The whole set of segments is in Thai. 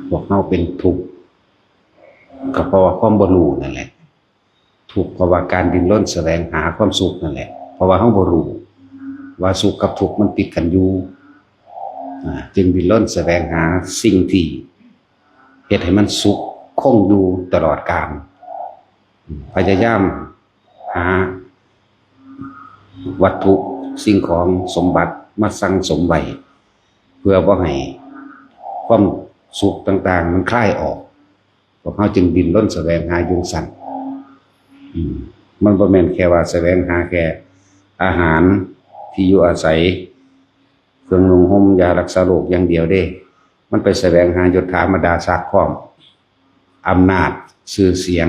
พวกเราเป็นทุกข์ก็เพราะว่าความบ่รู้นั่นแหละทุกข์เพราะว่าการดิ้นรนแสวงหาความสุขนั่นแหละเพราะว่าเราบ่รู้ว่าสุขกับทุกข์มันติดกันอยู่จึงดิ้นรนแสวงหาสิ่งที่เฮ็ดให้มันสุขคงอยู่ตลอดกาลพยายามหาวัตถุสิ่งของสมบัติมาสั่งสมไว้เพื่อบ่ให้ความสุขต่างๆมันคลายออกพวกเขาจึงดิ้นรนแสวงหาอยู่สั่นมันบ่แม่นแค่ว่าแสวงหาแค่อาหารที่อยู่อาศัยเครื่องนุ่งห่มยารักษาโรคอย่างเดียวเด้มันไปแสวงหายศถาบรรดาศักดิ์ความอำนาจชื่อเสียง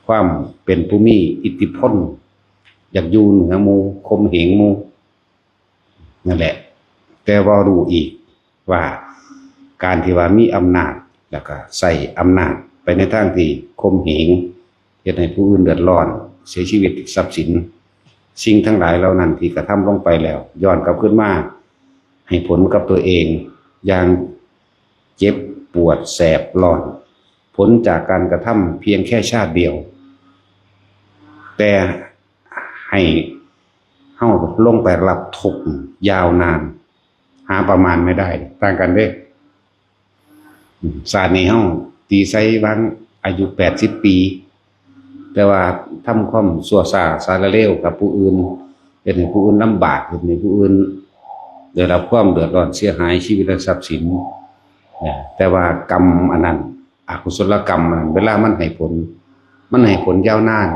ความเป็นผู้มีอิทธิพลอยากอยู่เหนือหมู่ข่มเหงหมู่นั่นแหละแต่ว่ารู้อีกว่าการที่ว่ามีอำนาจแล้วก็ใส่อำนาจไปในทางที่ข่มเหงเฮ็ดให้ผู้อื่นเดือดร้อนเสียชีวิตทรัพย์สินสิ่งทั้งหลายเหล่านั้นที่กระทำลงไปแล้วย้อนกลับขึ้นมาให้ผลกับตัวเองอย่างเจ็บปวดแสบร้อนผลจากการกระทำเพียงแค่ชาติเดียวแต่ให้เฮาลงไปรับทุกข์ยาวนานหาประมาณไม่ได้ต่างกันเด้ศาสตร์นี้เฮาตีไซวางอายุ80 ปีแต่ว่าทำความชั่วช้าสารเลวกับผู้อื่นเฮ็ดให้ผู้อื่นลำบากเฮ็ดให้ผู้อื่นได้รับความเดือดร้อนเสียหายชีวิตและทรัพย์สินแต่ว่ากรรมอันนั้นอกุศลกรรมเวลามันให้ผลยาวนาน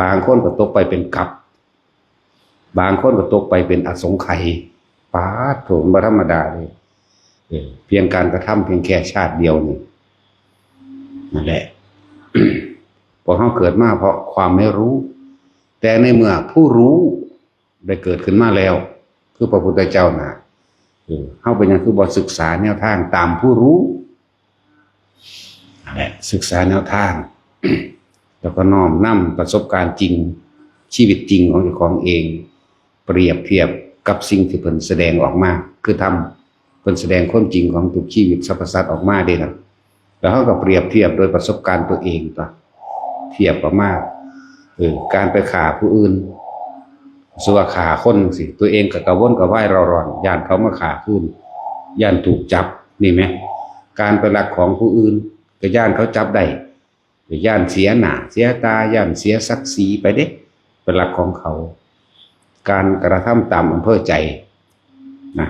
บางคนก็ตกไปเป็นกัปบางคนก็ตกไปเป็นอสงไขยปาดโถมบ่ธรรมดาเลยเพียงการกระทำเพียงแค่ชาติเดียวนี่นั่นแหละ พวกเขาเกิดมาเพราะความไม่รู้แต่ในเมื่อผู้รู้ได้เกิดขึ้นมาแล้วคือพระพุทธเจ้านะเขาเป็นอย่างคือบ่ศึกษาแนวทางตามผู้รู้นั่นแหละศึกษาแนวทาง แล้วก็น้อมนำประสบการณ์จริงชีวิตจริงของเจ้าของเองเปรียบเทียบกับสิ่งที่เพิ่นแสดงออกมาคือทำเพิ่นแสดงความจริงของทุกชีวิตสรรพสัตว์ออกมาเด้นะแล้วเขาก็เปรียบเทียบโดยประสบการณ์ตัวเองต่อเทียบออกมาการไปฆ่าผู้อื่นสัวฆ่าคนสิตัวเองก็กระวนกระวายร้อนย่านเขามาฆ่าคืนย่านถูกจับนี่ไหมการไปลักของผู้อื่นก็ย่านเขาจับได้ย่านเสียหน้าเสียตาย่านเสียศักดิ์ศรีไปเด้เป็นหลักของเขาการกระทำตามอำเภอใจนะ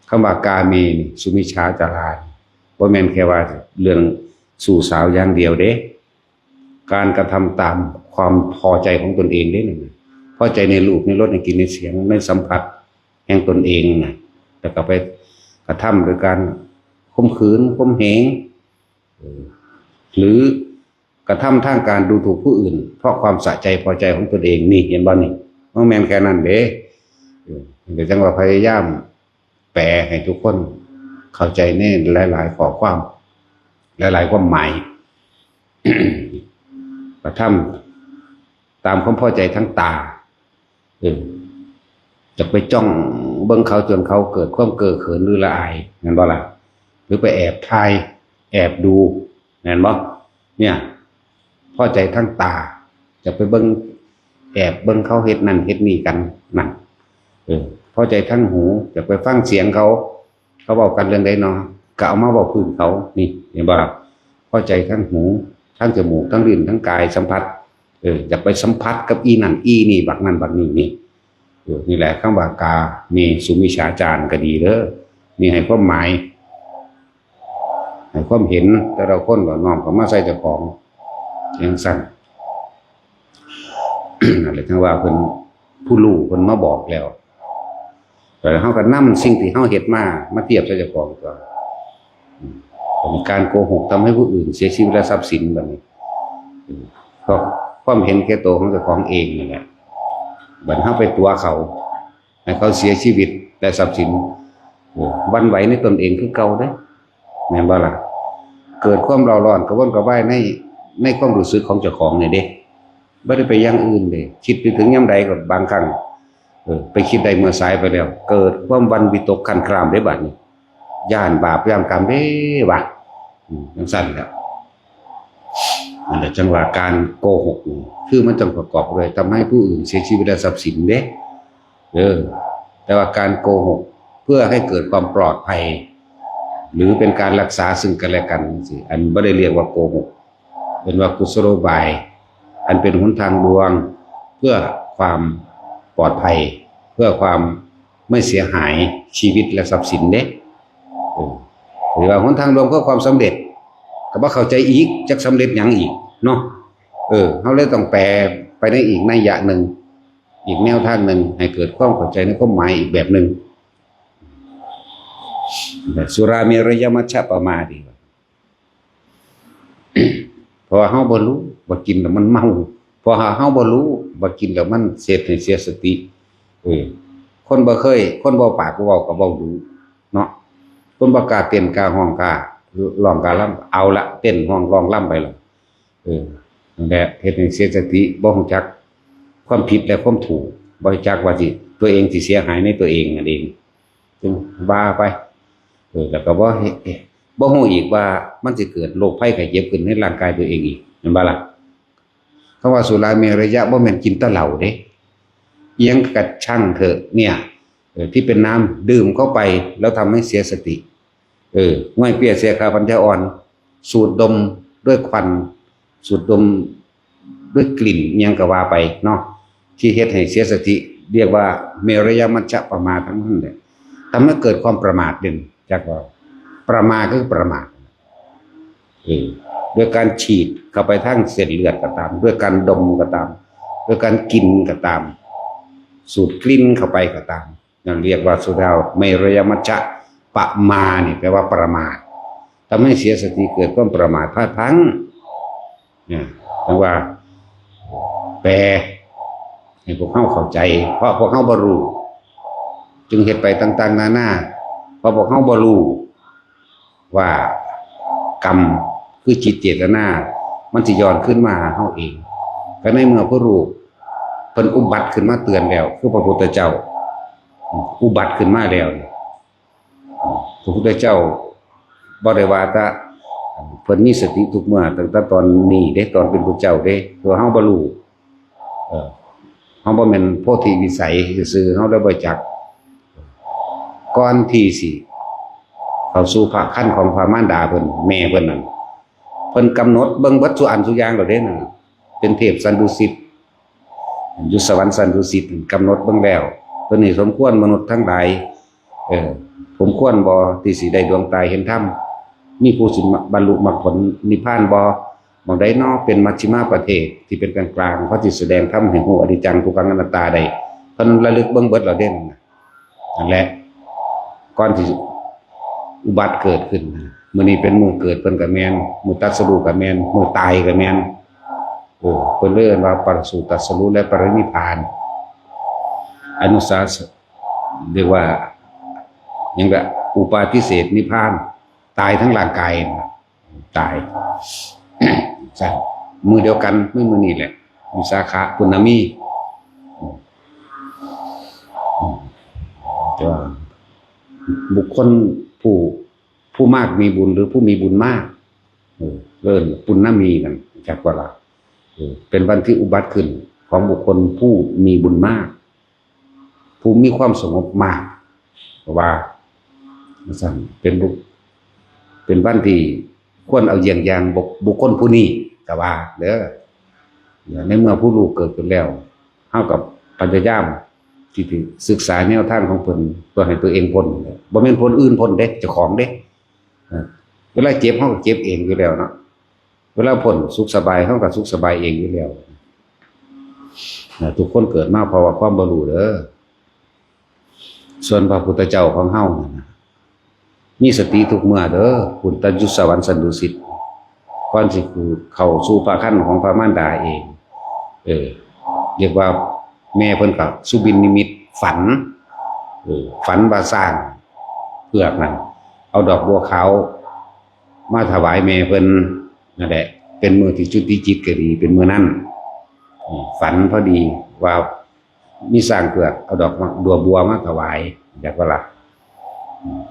คำว่ากาเมนี่สุมิชาจาราบ่แม่นแค่ว่าเรื่องสู่สาวอย่างเดียวเด้การกระทำตามความพอใจของตนเองได้หนึ่งพอใจในรูปในรสในกลิ่นในเสียงในสัมผัสแห่งตนเองนะแต่ก็ไปกระทำโดยการข่มขืนข่มเหงหรือกระทำทางการดูถูกผู้อื่นเพราะความสะใจพอใจของตนเองนี่เห็นบ่นี่มันแม่นแค่นั้นเด้เดี๋ยวจังว่าพยายามแปลให้ทุกคนเข้าใจแน่หลายๆข้อความหลายๆความหมาย กระทำตามความพอใจทั้งตาจะไปจ้องเบิ่งเขาจนเขาเกิดความเก้อเขินหรือละอายนั่นบ่ล่ะหรือไปแอบถ่ายแอบดูนั่นบ่เนี่ยพอใจทั้งตาจะไปเบิ่งแอบเบิ่งเขาเฮ็ดนั่นเฮ็ดนี่กันนั่นพอใจทั้งหูจะไปฟังเสียงเขาบอกกันเรื่องใดเนาะก็เอามาบอกพื้นเขานี่เห็นบ่ล่ะพอใจทั้งหูทั้งจมูกทั้งลิ้นทั้งกายสัมผัสจะไปสัมผัสกับอีนั่นอีนี่บักนั่นบักนี่นี่นี่แหละคำว่ากามีสุมิชาจารก็ดีเด้อนี่ให้ความหมายให้ความเห็นแต่เราคนก็น้อมเข้ามาใส่เจ้าของอย่างสั้น อะไรทั้งว่าเพิ่นผู้รู้เพิ่นมาบอกแล้วแต่เฮาก็นำสิ่งที่เฮาเฮ็ดมาเทียบใส่เจ้าของตัวการโกหกทำให้ผู้อื่นเสียชีวิตและทรัพย์สินแบบนี้เพราะความเห็นแก่ตัวของเจ้าของเองนี่แหละบัดเฮาไปตัวเขาให้เขาเสียชีวิตและทรัพย์สินวันไหวในตนเองคือเก่าเด้แม่นบ่ล่ะเกิดความร้อนกระวนกระวายในความรู้สึกของเจ้าของนี่เด้บ่ได้ไปอย่างอื่นเด้คิดไปถึงยามใดก็บางครั้งไปคิดได้เมื่อสายไปแล้วเกิดความวันวิตกครั่นครามได้บัดนี้ ย่านบาปย่านกรรมเด้วะจังซั่นแหละนั่นแหละจังหวะการโกหกคือมันต้องประกอบด้วยทำให้ผู้อื่นเสียชีวิตและทรัพย์สินเด้แต่ว่าการโกหกเพื่อให้เกิดความปลอดภัยหรือเป็นการรักษาซึ่งกันและกันสิอันไม่ได้เรียกว่าโกหกเป็นว่ากุศโลบายอันเป็นหนทางลวงเพื่อความปลอดภัยเพื่อความไม่เสียหายชีวิตและทรัพย์สินเด้หรือว่าหนทางลวงเพื่อความสำเร็จก็บ่เข้าใจอีกจักสำเร็จหยังอีกเนาะเขาเลยต้องแปลไปในอีกนัยยะหนึ่งอีกแนวทางหนึ่งให้เกิดความเข้าใจในความหมายอีกแบบหนึ่งสุราเมรยมัชฌะปมาดีเพราะเฮาบ่รู้ว่ากินแล้วมันเมาพอเฮาบ่รู้ว่ากินแล้วมันเสียสติคนบ่เคยคนบ่ปากบ่เว้าก็เว้าดูเนาะคนบ่กล้าเต้นกล้าร้องกล้าร้องกล้าร่ำเอาละเต้นร้องร่ำไปละนั่นแหละเฮ็ดให้เสียสติบ่รู้จักความผิดและความถูกบ่รู้จักว่าสิตัวเองสิเสียหายในตัวเองนั่นเองจึงว่าไปแล้วก็บ่ฮู้อีกว่ามันสิเกิดโรคภัยไข้เจ็บขึ้นในร่างกายตัวเองอีกแม่นบ่ล่ะคำว่าสุราเมรยะบ่แม่นกินแต่เหล้าเด้เอียงกระช่างเถอะเนี่ยที่เป็นน้ำดื่มเข้าไปแล้วทำให้เสียสติง่อยเปียเสียคาปัญญาอ่อนสูดดมด้วยควันสูดดมด้วยกลิ่นยังก็ว่าไปเนาะที่เฮ็ดให้เสียสติเรียกว่าเมรยมัชฌะปมาทั้งนั้นแหละทำให้เกิดความประมาทเด่นจากว่าประมาทคือประมาทด้วยการฉีดเข้าไปทั้งเส้นเลือดก็ตามด้วยการดมก็ตามด้วยการกินก็ตามสูดกลิ่นเข้าไปก็ตามนั่นเรียกว่าสุราเมรยมัชฌะปมานี่แปลว่าประมาททำให้เสียสติเกิดความประมาทพลาดพลั้งเนี่ยแต่ว่าแปลให้พวกเขาเข้าใจเพราะพวกเขาบ่รู้จึงเฮ็ดไปต่างๆนานาเพราะพวกเขาบ่รู้ว่ากรรมคือจิตเจตนามันสิย้อนขึ้นมาหาเฮาเองก็ในเมื่อผู้รู้เพิ่นอุบัติขึ้นมาเตือนแล้วคือพระพุทธเจ้าอุบัติขึ้นมาแล้วพระพุทธเจ้าบ่ได้ว่าแต่เพิ่นมีสติทุกเมื่อตั้งแต่ตอนนี้เด้ตอนเป็นพระเจ้าเด้ตัวเฮาบ่รู้เฮาบ่แม่นโพธิวิสัยซื่อๆเฮาได้บ่จักก่อนที่สิเข้าสู่ภาคขั้นของพระมารดาเพิ่นแม่เพิ่นนั่นเพิ่นกำหนดเบิ่งเบิดทุกอันทุกอย่างแล้วเด้นั่นเป็นเทพสันดุสิตอยู่สวรรค์สันดุสิตกำหนดเบิ่งแล้วตัวนี้สมควรมนุษย์ทั้งหลายผมควรบ่ที่สิได้ดวงตาเห็นธรรมมีผู้สิบรรลุมรรคผลนิพพานบ่บางใดเนาะเป็นมัชฌิมาประเทศที่เป็นกลางๆเพราะที่แสดงธรรมให้ฮู้อนิจจังทุกขังอนัตตาได้เพิ่นระลึกเบิ่งเบิดแล้วเด้นั่นแหละก่อนที่อุบัติเกิดขึ้นมื้อนี้เป็นมื้อเกิดเพิ่นก็แม่นมื้อตรัสรู้ก็แม่นมื้อตายก็แม่นเพิ่นเรียกว่าปรสูตรัสรู้และปรินิพพานอนุสาสเรียกว่ายังก็อุปาทิเสสนิพพานตายทั้งร่างกายตายใช่มือเดียวกันไม่มือนี่แหละวิสาขะปุณณมีแต่ว่าบุคคลผู้มากมีบุญหรือผู้มีบุญมากเริ่มปุณณมีกันจากว่าละเป็นวันที่อุบัติขึ้นของบุคคลผู้มีบุญมากผู้มีความสงบมากว่าสั่นเป็นวันที่ควรเอาเยี่ยงอย่างบุคคลผู้นี้ก็ว่าเด้อในเมื่อผู้รู้เกิดขึ้นแล้วเฮากับพยายามที่ศึกษาแนวทางของเพิ่นเพื่อให้ตัวเองพ้นบ่แม่นพ้นอื่นพ้นเด้เจ้าของเด้เวลาเจ็บเฮาก็เจ็บเองอยู่แล้วเนาะเวลาพ้นสุขสบายเฮาก็สุขสบายเองอยู่แล้วทุกคนเกิดมาเพราะว่าความบ่รู้เด้อส่วนพระพุทธเจ้าของเฮามีสติทุกเมื่อเด้อปุตตยุสวรรค์สันดุสิตก่อนสิคือเข้าสู่ภาคขั้นของพระมารดาเองเรียกว่าแม่เพิ่นก็สุบินนิมิตฝันฝันว่าสร้างเผือกนั่นเอาดอกบัวขาวมาถวายแม่เพิ่นนั่นแหละเป็นมื้อที่จุติจิตก็ดีเป็นมื้อนั้นฝันพอดีว่ามีสร้างเผือกเอาดอกบัวมาถวายจากว่าล่ะ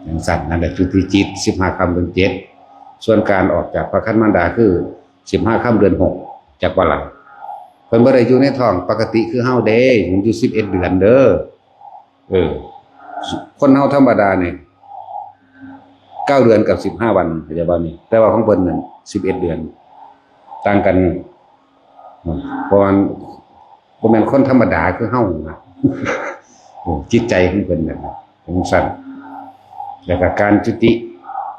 อย่างสั้นนั่นแหละจุติจิต15ค่ำเดือน7ส่วนการออกจากพระคันมารดาคือ15ค่ำเดือน6จากวันหลังเพิ่นบ่ได้อยู่ในท้องปกติคือเฮาเด้มันอยู่11เดือนเด้อคนเฮาธรรมดาเนี่ย9เดือนกับ15วันเข้าใจบ่นี่แต่ว่าของเพิ่นนั่น11เดือนต่างกันเพราะว่าบ่แม่นคนธรรมดาคือเฮานะจิตใจของเพิ่นนั่นของสั้นแล้วก็การจุติ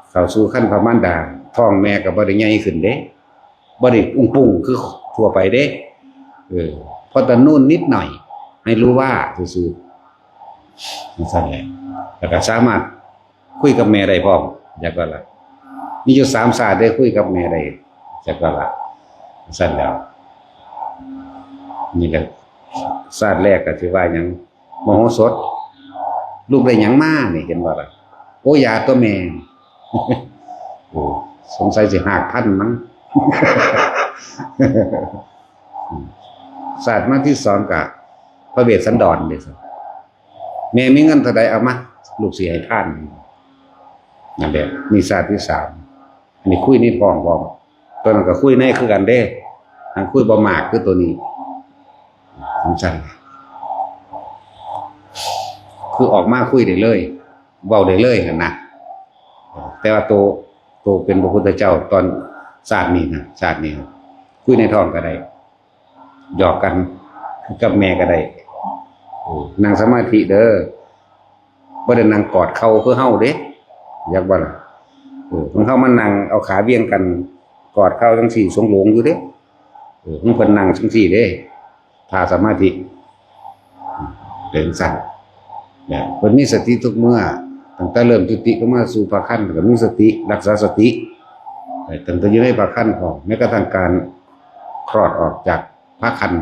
เข้าสู่ขั้นพระมารดาท้องแม่ก็บ่ได้ใหญ่ขึ้นเด้บ่ได้อุ้งปุ้งคือทั่วไปเด้เพราะแต่นู่นนิดหน่อยให้รู้ว่าซื่อๆนั่นแหละแล้วก็สามารถคุยกับแม่ได้พร้อมจักว่าล่ะมีอยู่3ศาสตร์ได้คุยกับแม่ได้จักว่าล่ะสั่นแล้วนี่แหละศาสตร์แรกก็สิว่าหยังมโหสถลูกได้หยังมานี่เห็นบ่ล่ะโอ้ยาตัวแม่โอ้สงสัยสิหากพันมั้งศาสตร์มาที่2ก็พระเวสสันดรเด้อแม่มีเงินเท่าใดเอามาลูกสิให้ทานนั่นแหละมีศาสตร์ที่3อันนี้คุยในท้องบ่ตัวนั้นก็คุยในคือกันเด้ทางคุยบ่มากคือตัวนี้สำคัญคือออกมาคุยได้เลยเว้าได้เลยนะแต่ว่าโตเป็นพระพุทธเจ้าตอนศาสตร์นี้นะศาสตร์นี้คุยในท้องก็ได้หยอกกันกับแม่ก็ได้นั่งสมาธิเด้อบ่ได้นั่งกอดเข่าคือเฮาเด้อยากบ่ล่ะของเฮามันนั่งเอาขาเบี่ยงกันกอดเข่าจังซี่สงโหลงอยู่เด้ของเพิ่นนั่งจังซี่เด้ท่าสมาธิเป็นสั่นเนี่ยเพิ่นมีสติทุกเมื่อตั้งแต่เริ่มจุติก็มาสู่พระคันก็มีสติรักษาสติตั้งแต่อยู่ในพระคันพร้อมแม้กระทั่งการคลอดออกจากพระคัน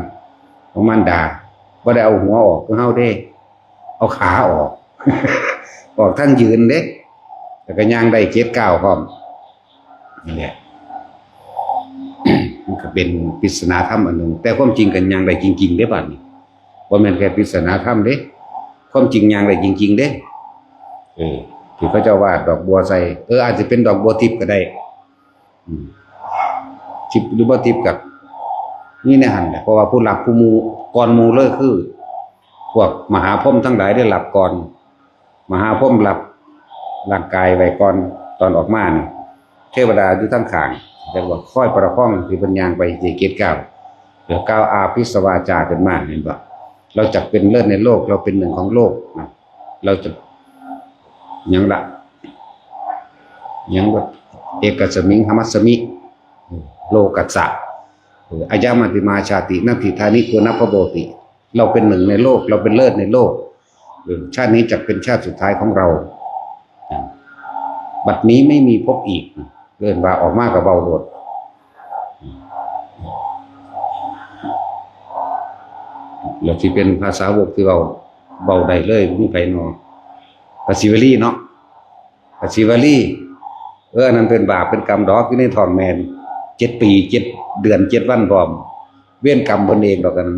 ของมารดาบ่ได้เอาหัวออกคือเฮาเด้เอาขาออก ออกทั้งยืนเด้แล้วก็ย่างได้7 ก้าวพร้อมนี่แหละ มันก็เป็นปริศนาธรรมอันหนึ่งแต่ความจริงกันย่างได้จริงๆเด้บัดนี้บ่แม่นแค่ปริศนาธรรมเด้ความจริงย่างได้จริงๆเด้ที่พระเจ้าวาดดอกบัวใส่อาจจะเป็นดอกบัวทิพย์ก็ได้ทิพย์หรือบ่ทิพย์กับนี่ในหันแหละเพราะว่าผู้หลับผู้มูก่อนมูเลยคือพวกมหาพรหมทั้งหลายได้หลับก่อนมหาพรหมหลับร่างกายไว้ก่อนตอนออกมานี่เทวดาอยู่ทั้งข้างแต่ว่าค่อยประคองที่ปัญญาไปเจ็ดก้าวเดี๋ยวก้าวอาภิสวาจาขึ้นมาเห็นบ่เราจะเป็นเลิศในโลกเราเป็นหนึ่งของโลกนะเราจะยังละยังว่าเอกสมิงธรรมสมิโลกัสสะอายามัติมาชาตินัตถิธานิโกนัพพโบติเราเป็นหนึ่งในโลกเราเป็นเลิศในโลกชาตินี้จะเป็นชาติสุดท้ายของเราบัดนี้ไม่มีพบอีกเดินว่าออกมากับเบาโดดแล้วที่เป็นภาษาวกที่เราเบาได้เลยมีไปนอภาษีวลีเนาะภาษีวลีนั้นเป็นบาปเป็นกรรมดอกอยู่ในท้องแม่7 ปี 7 เดือน 7 วันพร้อมเว้นกรรมเพิ่นเองดอกกัน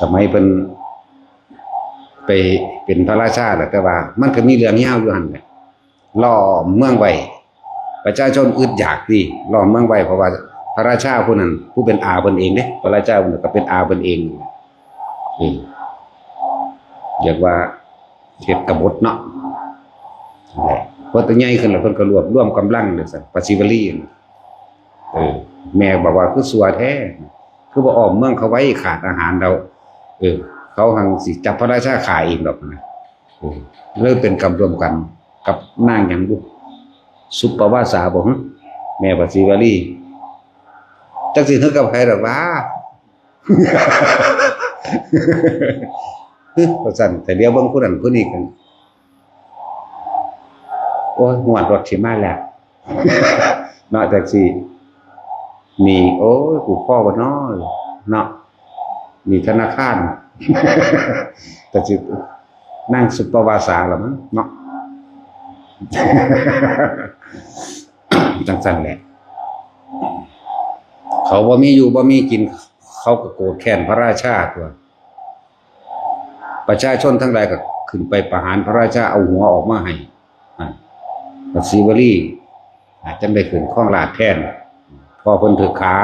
สมัยเพิ่นไปเป็นพระราชาแต่ว่ามันก็มีเรื่องยาวอยู่หั่นแหละล้อมเมืองไว้ประชาชนอึดอยากดิล้อมเมืองไว้เพราะว่าพระราชาผู้นั้นผู้เป็นอาเพิ่นเองเด้พระราชาผู้นั้นก็เป็นอาเพิ่นเองเรียกว่าเฮ็ดกบฏเนาะพอตัวใหญ่ขึ้นแล้วเพิ่นก็รวบรวมกำลังเด้อซั่นปฏิวลีแม่บอกว่าคือสัวแท้คือบ่อ้อมเมืองเขาไว้ขาดอาหารเราเขาหังสิจับพระราชาขายเองดอกนะเริ่มเป็นกรรมรวมกันกับนางหยังบุสุปวาสาบ่แม่ปฏิวลีจักสิฮึกกับใครดอกว่าว่าซั่นแต่เดี๋ยวเบิ่งผู้นั้นผู้นี้กันโอ้ยหวดรถสิมาแล้วเนาะแท็กซี่นี่โอ้ยกูพ่อบ่น้อยเนาะมีธนาคารแต่สินั่งสุปวาสาล่ะมั้งเนาะจังซั่นแหละเขาบ่มีอยู่บ่มีกินเขาก็โกรธแค้นพระราชาตัวประชาชนทั้งหลายก็ ขึ้นไปประหารพระราชาเอาหัวออกมาให้พระศิวลีจังได้ขึ้นข้องราชแทนพ่อเพิ่นถือขา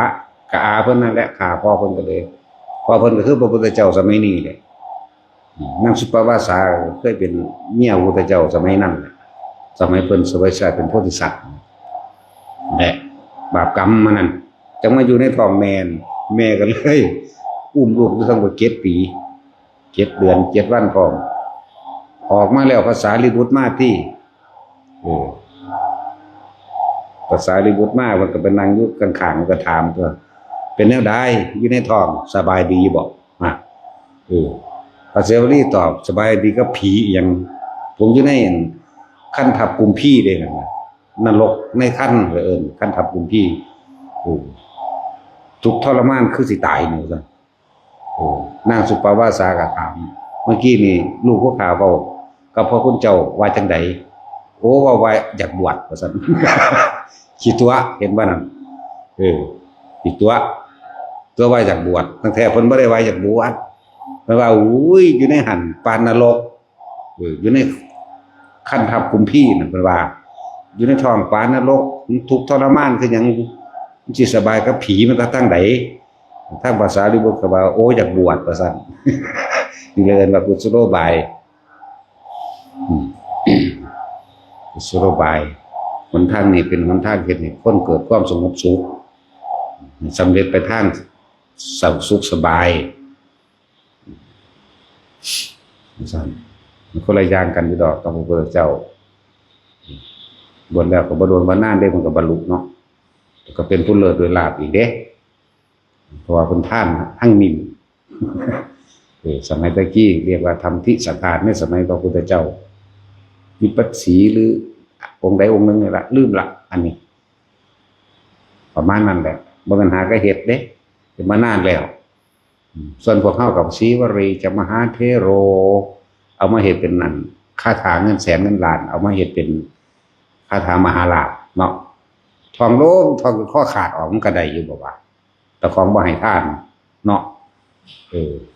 กะอาเพิ่นนั่นแหละขาพ่อเพิ่นก็เลยพ่อเพิ่นก็คือพระพุทธเจ้าสมัยนี้เลยนางสุปปาวาสาเคยเป็นเมียพระพุทธเจ้าสมัยนั้นสมัยเพิ่นสมัยชาติเป็นโพธิสัตว์และบาปกรรมมันนั่นจังมาอยู่ในท้องแม่ก็เลยอุ้มลูกด้วยทั้งหมด7 ปี7 เดือน7 วันพร้อมออกมาแล้วภาษาลิบุตรมาที่ภาษาลิบุตรมามันก็เป็นนางยุคข้างๆมันก็ถามตัวเป็นแนวใดอยู่ในท้องสบายดีบอกพระเสวลีตอบสบายดีก็ผีอย่างผมอยู่ในขั้นทับกุมพี่เด้นรกในขั้นขั้นทับกุมพี่ทุกทรมานคือสิตายนี่ซะนางสุปปาวาสาก็ถามเมื่อกี้นี่ลูกพวกข่าวเว้ากับพ่อคุณเจ้าว่าจังไดโอ้ว่าอยากบวชว่าซั่นคิดตัวเห็นบ่นั่นคิดตัวว่าอยากบวชตั้งแต่เพิ่นบ่ได้ว่าอยากบวชเพราะว่าอุ้ยอยู่ในหันปานนรกอยู่ในขั้นทับกุมพี่นั่นเพิ่นว่าอยู่ในท้องปานนรกทุกข์ทรมานคือหยังสิสบายกับผีมันทั้งใดทางภาษาลิบุตรก็ว่าโอ้อยากบวชว่าซั่นนี่เลยว่ากุศโลบายกุศโลบายหนทางนี้เป็นหนทางเฮ็ดให้คนเกิดความสงบสุขสำเร็จไปทางสุขสบายซั่นมันคนละอย่างกันอยู่ดอกกับพระพุทธเจ้าบวชแล้วก็บ่โดนว่านานได้มันก็บรรลุเนาะก็เป็นผู้เลิศโดยลาภอีกเด้เพราะว่าเป็นท่านทั้งมิมสมัยตะกี้เรียกว่าธรรมทิสถานในสมัยพระพุทธเจ้าวิปัสสีหรือองค์ใดองค์หนึ่งนี่ละลืมละอันนี้ประมาณนั้นแหละบ่ปัญหาก็เหตุเด้เป็นมานานแล้วส่วนพวกเข้ากับศรีวรีจะมหาเทโรเอามาเหตุเป็นนั่นคาถาเงินแสนเงินล้านเอามาเหตุเป็นคาถามหาลาภเนาะทองโลงทองข้อขาดออกมันก็ได้อยู่บ่ว่าแต่ของบ่ให้ทานเนาะ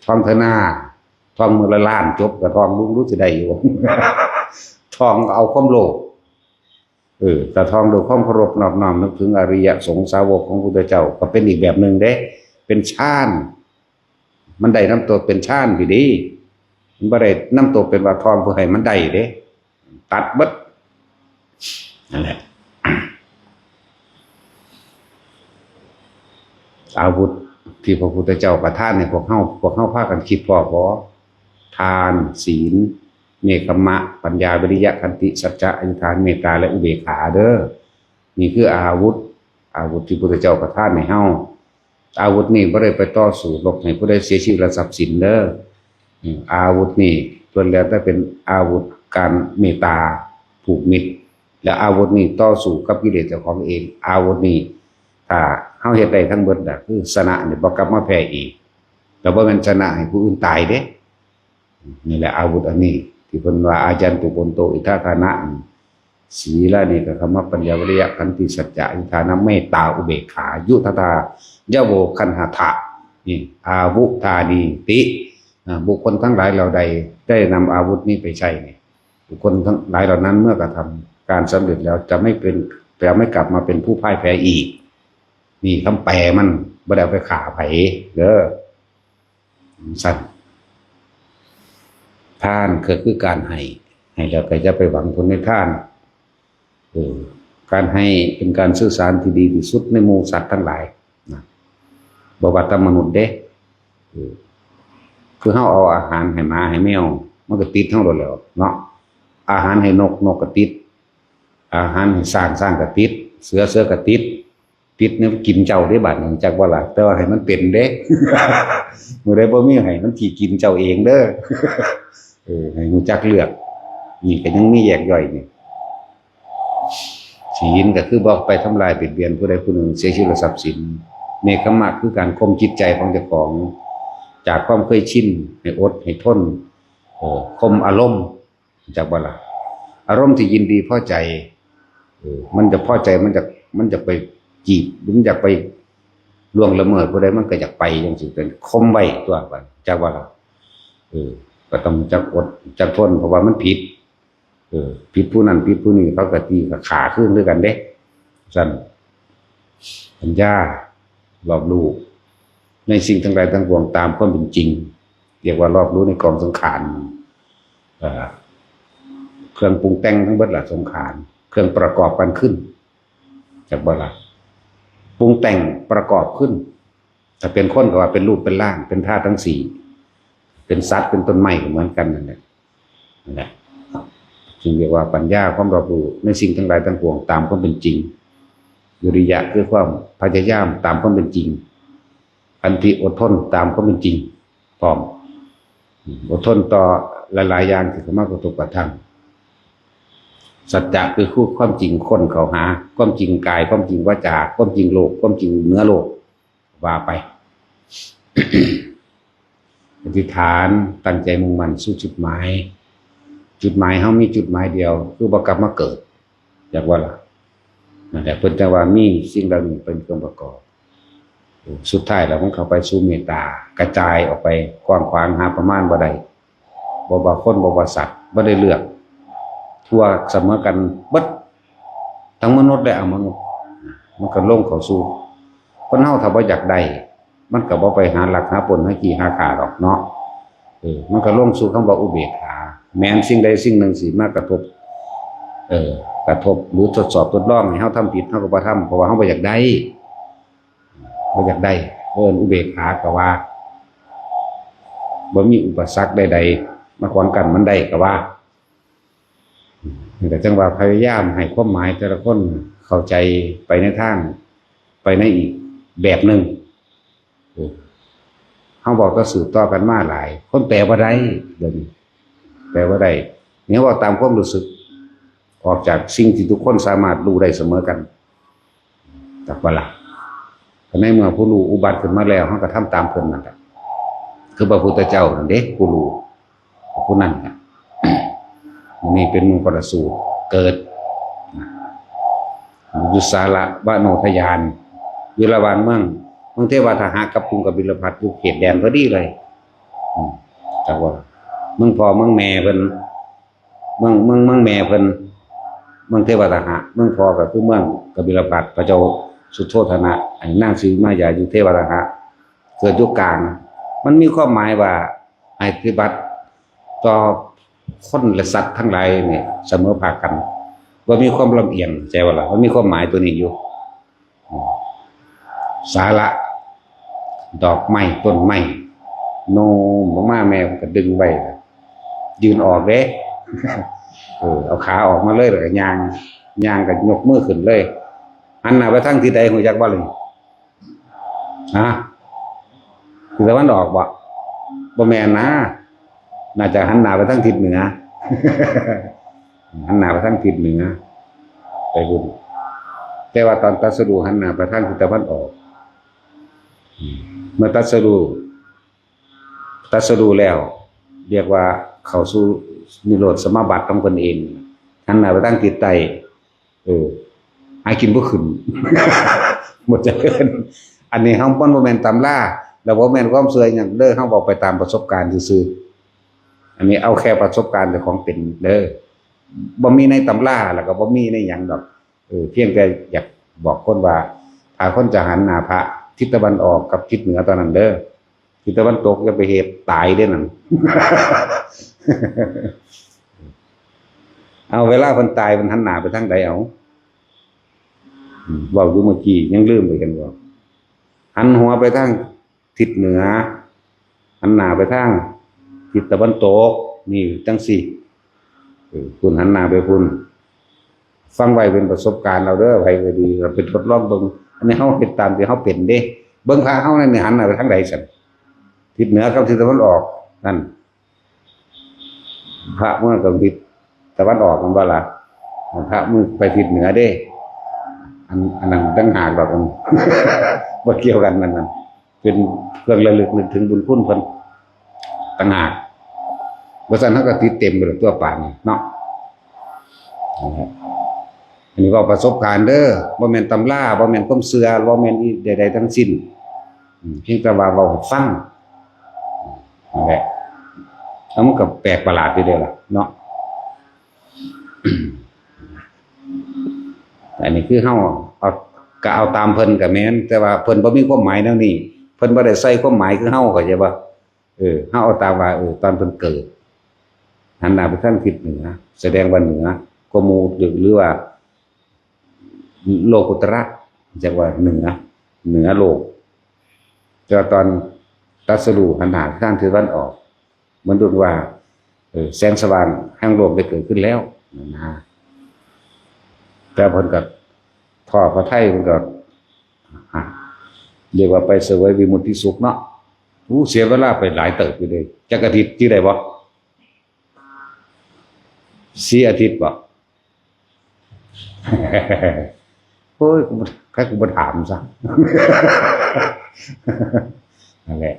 ทองเทนาทองมือละล้านจบกับทองลุงรู้สิได้อยู่ ทองเอาความโลภแต่ทองโดยความเคารพนอบน้อมนึกถึงอริยสงฆ์สาวกของพระพุทธเจ้าก็เป็นอีกแบบหนึ่งเด้เป็นฌานมันได้น้ำตัวเป็นฌานพี่ดีมันบ่ได้น้ำตัวเป็นว่าทองเพื่อให้มันได้เด้ตัดเบิดนั่นแหละอาวุธที่พระพุทธเจ้าประทานให้พวกเฮาพากันคิดพอทานศีลเนกขมะปัญญาวิริยะขันติสัจจะอธิษฐานเมตตาและอุเบกขาเด้อนี่คืออาวุธที่พระพุทธเจ้าประทานให้เฮาอาวุธนี้บ่ได้ไปต่อสู้รบให้ผู้ใดเสียชีวิตและทรัพย์สินเด้ออาวุธนี้ล้วนแล้วแต่เป็นอาวุธการเมตตาผูกมิตรและอาวุธนี้ต่อสู้กับกิเลสเจ้าของเองอาวุธนี้ถ้าเฮาเฮ็ดได้ทั้งเบิดน่ะคือชนะนี่บ่กลับมาแพ้อีกแต่บ่แม่นชนะให้ผู้อื่นตายเด้นี่แหละอาวุธอันนี้ที่เพิ่นว่าอาจันตุปนโตอิทาทานะศีลนี่ก็คำว่าปัญญาวิริยะขันติสัจจะอธิษฐานเมตตาอุเบกขายุทธายะโวคันหทะนี่อาวุธธานีติบุคคลทั้งหลายเหล่าใดได้นำอาวุธนี้ไปใช้เนี่ยบุคคลทั้งหลายเหล่านั้นเมื่อกระทำการสำเร็จแล้วจะไม่กลับมาเป็นผู้พ่ายแพ้อีกนี่คำแปลมันบ่ได้เอาไปฆ่าไผเด้อสั่นทานคือการให้แล้วก็จะไปหวังผลในทานการให้เป็นการสื่อสารที่ดีที่สุดในหมู่สัตว์ทั้งหลายนะบ่ว่าแต่มนุษย์เด้คือเฮาเอาอาหารให้หมาให้แมวมันก็ติดเฮาโดนแล้วเนาะอาหารให้นกก็ติดอาหารให้สร้างก็ติดเสือก็ติดเนี่ยกินเจ้าได้บาดนึงจักว่าล่ะแต่ว่าให้มันเป็นเด้ มื้อใดบ่มีให้มันสิกินเจ้าเองเด้อ ให้รู้จักเลือกนี่ก็ยังมีแยกย่อยนี่ศีลก็คือบอกไปทำลายเบียดเบียนผู้ใดผู้หนึ่งเสียชีวิตและทรัพย์สินเนกขมะคือการข่มจิตใจของเจ้าของจากความเคยชินให้อดให้ทนข่มอารมณ์จากบ่ล่ะอารมณ์ที่ยินดีพอใจมันจะพอใจมันจะไปจีบมันอยากไปล่วงละเมิดผู้ใดมันก็อยากไปจังซี่เป็นข่มไว้ตัวบัดจากว่าล่ะ ก็ต้องจักอดจักทนเพราะว่ามันผิดผิดผู้นั้นผิดผู้นี้เขาก็ตีกับขาขึ้นด้วยกันเด้สั่นปัญญารอบรู้ในสิ่งทั้งหลายทั้งปวงตามความเป็นจริงเรียกว่ารอบรู้ในกองสังขารเครื่องปรุงแต่งทั้งเบิดละสังขารเครื่องประกอบกันขึ้นจากบ่ละปรุงแต่งประกอบขึ้นถ้าเป็นคนก็ว่าเป็นรูปเป็นร่างเป็นธาตุทั้งสี่เป็นสัตว์เป็นต้นไม้ก็เหมือนกันนั่นแหละจึงเรียกว่าปัญญาความรอบรู้ในสิ่งทั้งหลายทั้งปวงตามความเป็นจริงวิริยะคือความพยายามตามความเป็นจริงขันติอดทนตามความเป็นจริงพร้อมอดทนต่อหลายๆอย่างที่เข้ามากระทบกระทั่งสัจจะคือคู่ความจริงค้นเขาหาความจริงกายความจริงวาจาความจริงโลกความจริงเนื้อโลกว่าไป อธิษฐานตั้งใจมุ่งมั่นสู่จุดหมายเขามีจุดหมายเดียวคือบ่กลับมาเกิดอยากว่าล่ะนั่นแหละเพิ่นจะว่ามีสิ่งเหล่านี้เป็นเครื่องประกอบสุดท้ายแล้วมันเข้าไปสู่เมตตากระจายออกไปกว้างขวางหาประมาณบ่ได้บ่ว่าคนบ่ว่าสัตว์บ่ได้เลือกทั่วเสมอกันเบิดทั้งมนุษย์และอมนุษย์มันก็ลงเข้าสู่คนเฮาถ้าบ่อยากได้มันก็บ่ไปหาหลักหาผลหาขี้หาขาดอกเนาะมันก็ลงสู่คำว่าอุเบกขาแม้นสิ่งใดสิ่งหนึ่งสิมากระทบกระทบหรือทดสอบทดลองให้เฮาทำผิดเฮาก็บ่ทำเพราะว่าเฮาบ่อยากได้อุเบกขาก็ว่าบ่มีอุปสรรคใดๆมาขวางกันมันได้ก็ว่าแต่จังว่าพยายามให้ความหมายแต่ละคนเข้าใจไปในทางไปในอีกแบบหนึ่งเขาบอกก็สืบต่อกันมาหลายคนแปลว่าได้เดี๋ยวนี้แปลว่าได้เนี่ยว่าตามความรู้สึกออกจากสิ่งที่ทุกคนสามารถรู้ได้เสมอกันจากว่าละในเมื่อผู้รู้อุบัติขึ้นมาแล้วเขาก็ทำตามเพิ่นนั่นแหละคือพระพุทธเจ้านั่นเด็กผู้รู้ผู้นั้นนะนี่เป็นมุขปรสูตรเกิดยุสาระวโนทยานอยู่ระหว่างเมืองเทวทหะกับกรุงกบิลพัสอยู่เขตแดนพอดีเลยแต่ว่าเมืองพ่อเมืองแม่เพิ่นเมืองแม่เพิ่นเมืองเทวทหะเมืองพ่อก็คือเมืองกบิลพัสพระเจ้าสุโธธนะไอ้นางศรีมายาอยู่เทวทหะเกิดอยู่กลางมันมีความหมายว่าให้ปฏิบัติต่อคนและสัตว์ทั้งหลายเนี่ยเสมอภาคกันว่ามีความลำเอียงใจว่าล่ะมันมีความหมายตัวนี้อยู่สาระดอกไม้ต้นไม้โนมมาแม่ก็ดึงไว้ยืนออกเด้เอาขาออกมาเลยแล้วก็ย่างก็ยกมือขึ้นเลยหันหน้าไปทางทิศใดฮู้จักบ่ล่ะทิศตะวันออกบ่แม่นนะน่าจะหันหน้าไปทางทิศเหนือหันหน้าไปทางทิศเหนือไปบุญแต่ว่าตอนตรัสรู้หันหน้าไปทางทิศตะวันออกเมื่อตรัสรู้แล้วเรียกว่าเข้าสู่นิโรธสมาบัติของตนเองหันหน้าไปทางทิศใต้หากินบ่ขึ้นหมดจะเกินอันนี้เฮาบ่แม่นตำราแล้วบ่แม่นความเชื่อหยังเด้อเฮาบอกไปตามประสบการณ์ซื่อๆอันนี้เอาแค่ประสบการณ์เจ้าของเป็นเด้อบ่มีในตำราแล้วก็บ่มีในหยังดอกเพียงแต่อยากบอกคนว่าถ้าคนจะหันหน้าพระทิศตะวันออกกับทิศเหนือตอนนั้นเด้อทิศตะวันตกอย่าไปเฮ็ดตายเด้อนั่น เอาเวลาคนตายมันหันหน้าไปทางใดเอาเว้าอยู่เมื่อกี้ยังลืมไปกันบ่หันหัวไปทางทิศเหนือหันหน้าไปทางทิศตะวันตกนี่จังซี่คุณหันหน้าไปคุณฟังไว้เป็นประสบการณ์เราเด้อไว้ก็ดีเราไปทดลองเบิ่งอันนี้เฮาเฮ็ดตามที่เฮาเป็นเด้เบิ่งพาเฮานั่นนี่หันหน้าไปทางใดซั่นทิศเหนือกับทิศตะวันออกนั่นพระเมื่อกับทิศตะวันออกมันบ่ล่ะพระมือไปทิศเหนือเด้อันนั้นต่างหากดอกมัน บ่เกี่ยวกันนั่นเป็นเครื่องระลึกนึกถึงบุญคุณเพิ่นต่างหากบ่ซั่นเฮาก็ติดเต็มไปตัวป่านเนาะอันนี้ก็ประสบการณ์เด้อบ่แม่นตำราบ่แม่นความเชื่อบ่แม่นอีใดๆทั้งสิ้นเพียงแต่ว่าเว้าให้ฟังนั่นแหละ แล้วมันก็แปลกประหลาดไปเลยล่ะเนาะ แต่นี่คือเฮาเอาก็เอาตามเพิ่นก็แม่นแต่ว่าเพิ่นบ่มีความหมายแนวนี้เพิ่นบ่ได้ใส่ความหมายคือเฮาเข้าใจบ่เฮาเอาตามว่าตอนเพิ่นเกิดหันหน้าไปทางทิศเหนือแสดงว่าเหนือกว่าหมู่หรือว่าโลกุตระจักว่าเหนือโลกแต่ตอนตรัสรู้หันหน้าทางทิศตะวันออกเหมือนดุจว่าแสงสว่างแห่งโลกได้เกิดขึ้นแล้วนะแต่เพิ่นก็ทอดพระทัยมันก็เรียกว่าไปเสวยวิมุตติสุขเนาะเสียเวลาไปหลายเติบอยู่เลยจักอาทิตย์ที่ได้บ่4 อาทิตย์บ่ โอ้ยใครกูบ่ถามซะ นั่นแหละ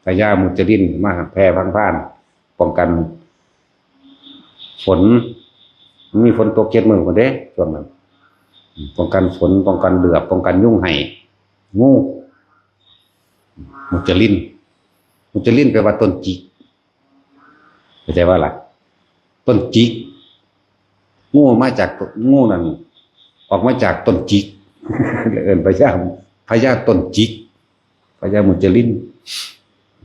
พญามุจลินมาแผ่พังพ่านป้องกันฝนมีฝนตก7 มื้อพุ่นเด้ช่วงนั้นป้องกันฝนป้องกันเหลือบป้องกันยุงไห้งูมุจลินแปลว่าต้นจิกเข้าใจว่าล่ะต้นจิกงูมาจากงูนั่นออกมาจากต้นจิก เอิ้นพญาต้นจิกพญามุจลิน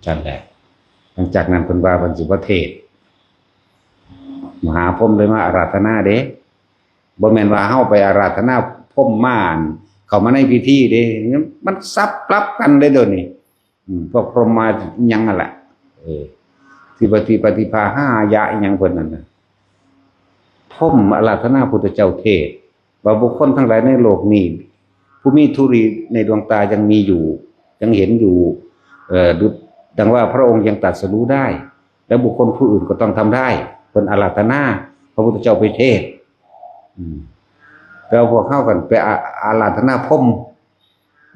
นั่นแหละหลังจากนั้นเพิ่นว่าเพิ่นสิบ่เทศมหาพรหมเลยมาอาราธนาเด้บ่แม่นว่าเฮาไปอาราธนาพรหมม่านเข้ามาในพิธีเด้มันซับปรับกันได้เดี๋ยวนี้พวกพรหมมาอิหยังนั่นแหละที่ปฏิภา5 ยะอิหยังเพิ่นนั่นน่ะพรหมอาราธนาพุทธเจ้าเทศว่าบุคคลทั้งหลายในโลกนี้ผู้มีธุรีในดวงตายังมีอยู่ยังเห็นอยู่ดุจดังว่าพระองค์ยังตรัสรู้ได้และบุคคลผู้อื่นก็ต้องทำได้เพิ่นอาราธนาพระพุทธเจ้าไปเทศแล้วพวกเข้ากันไปอาราธนาพรหม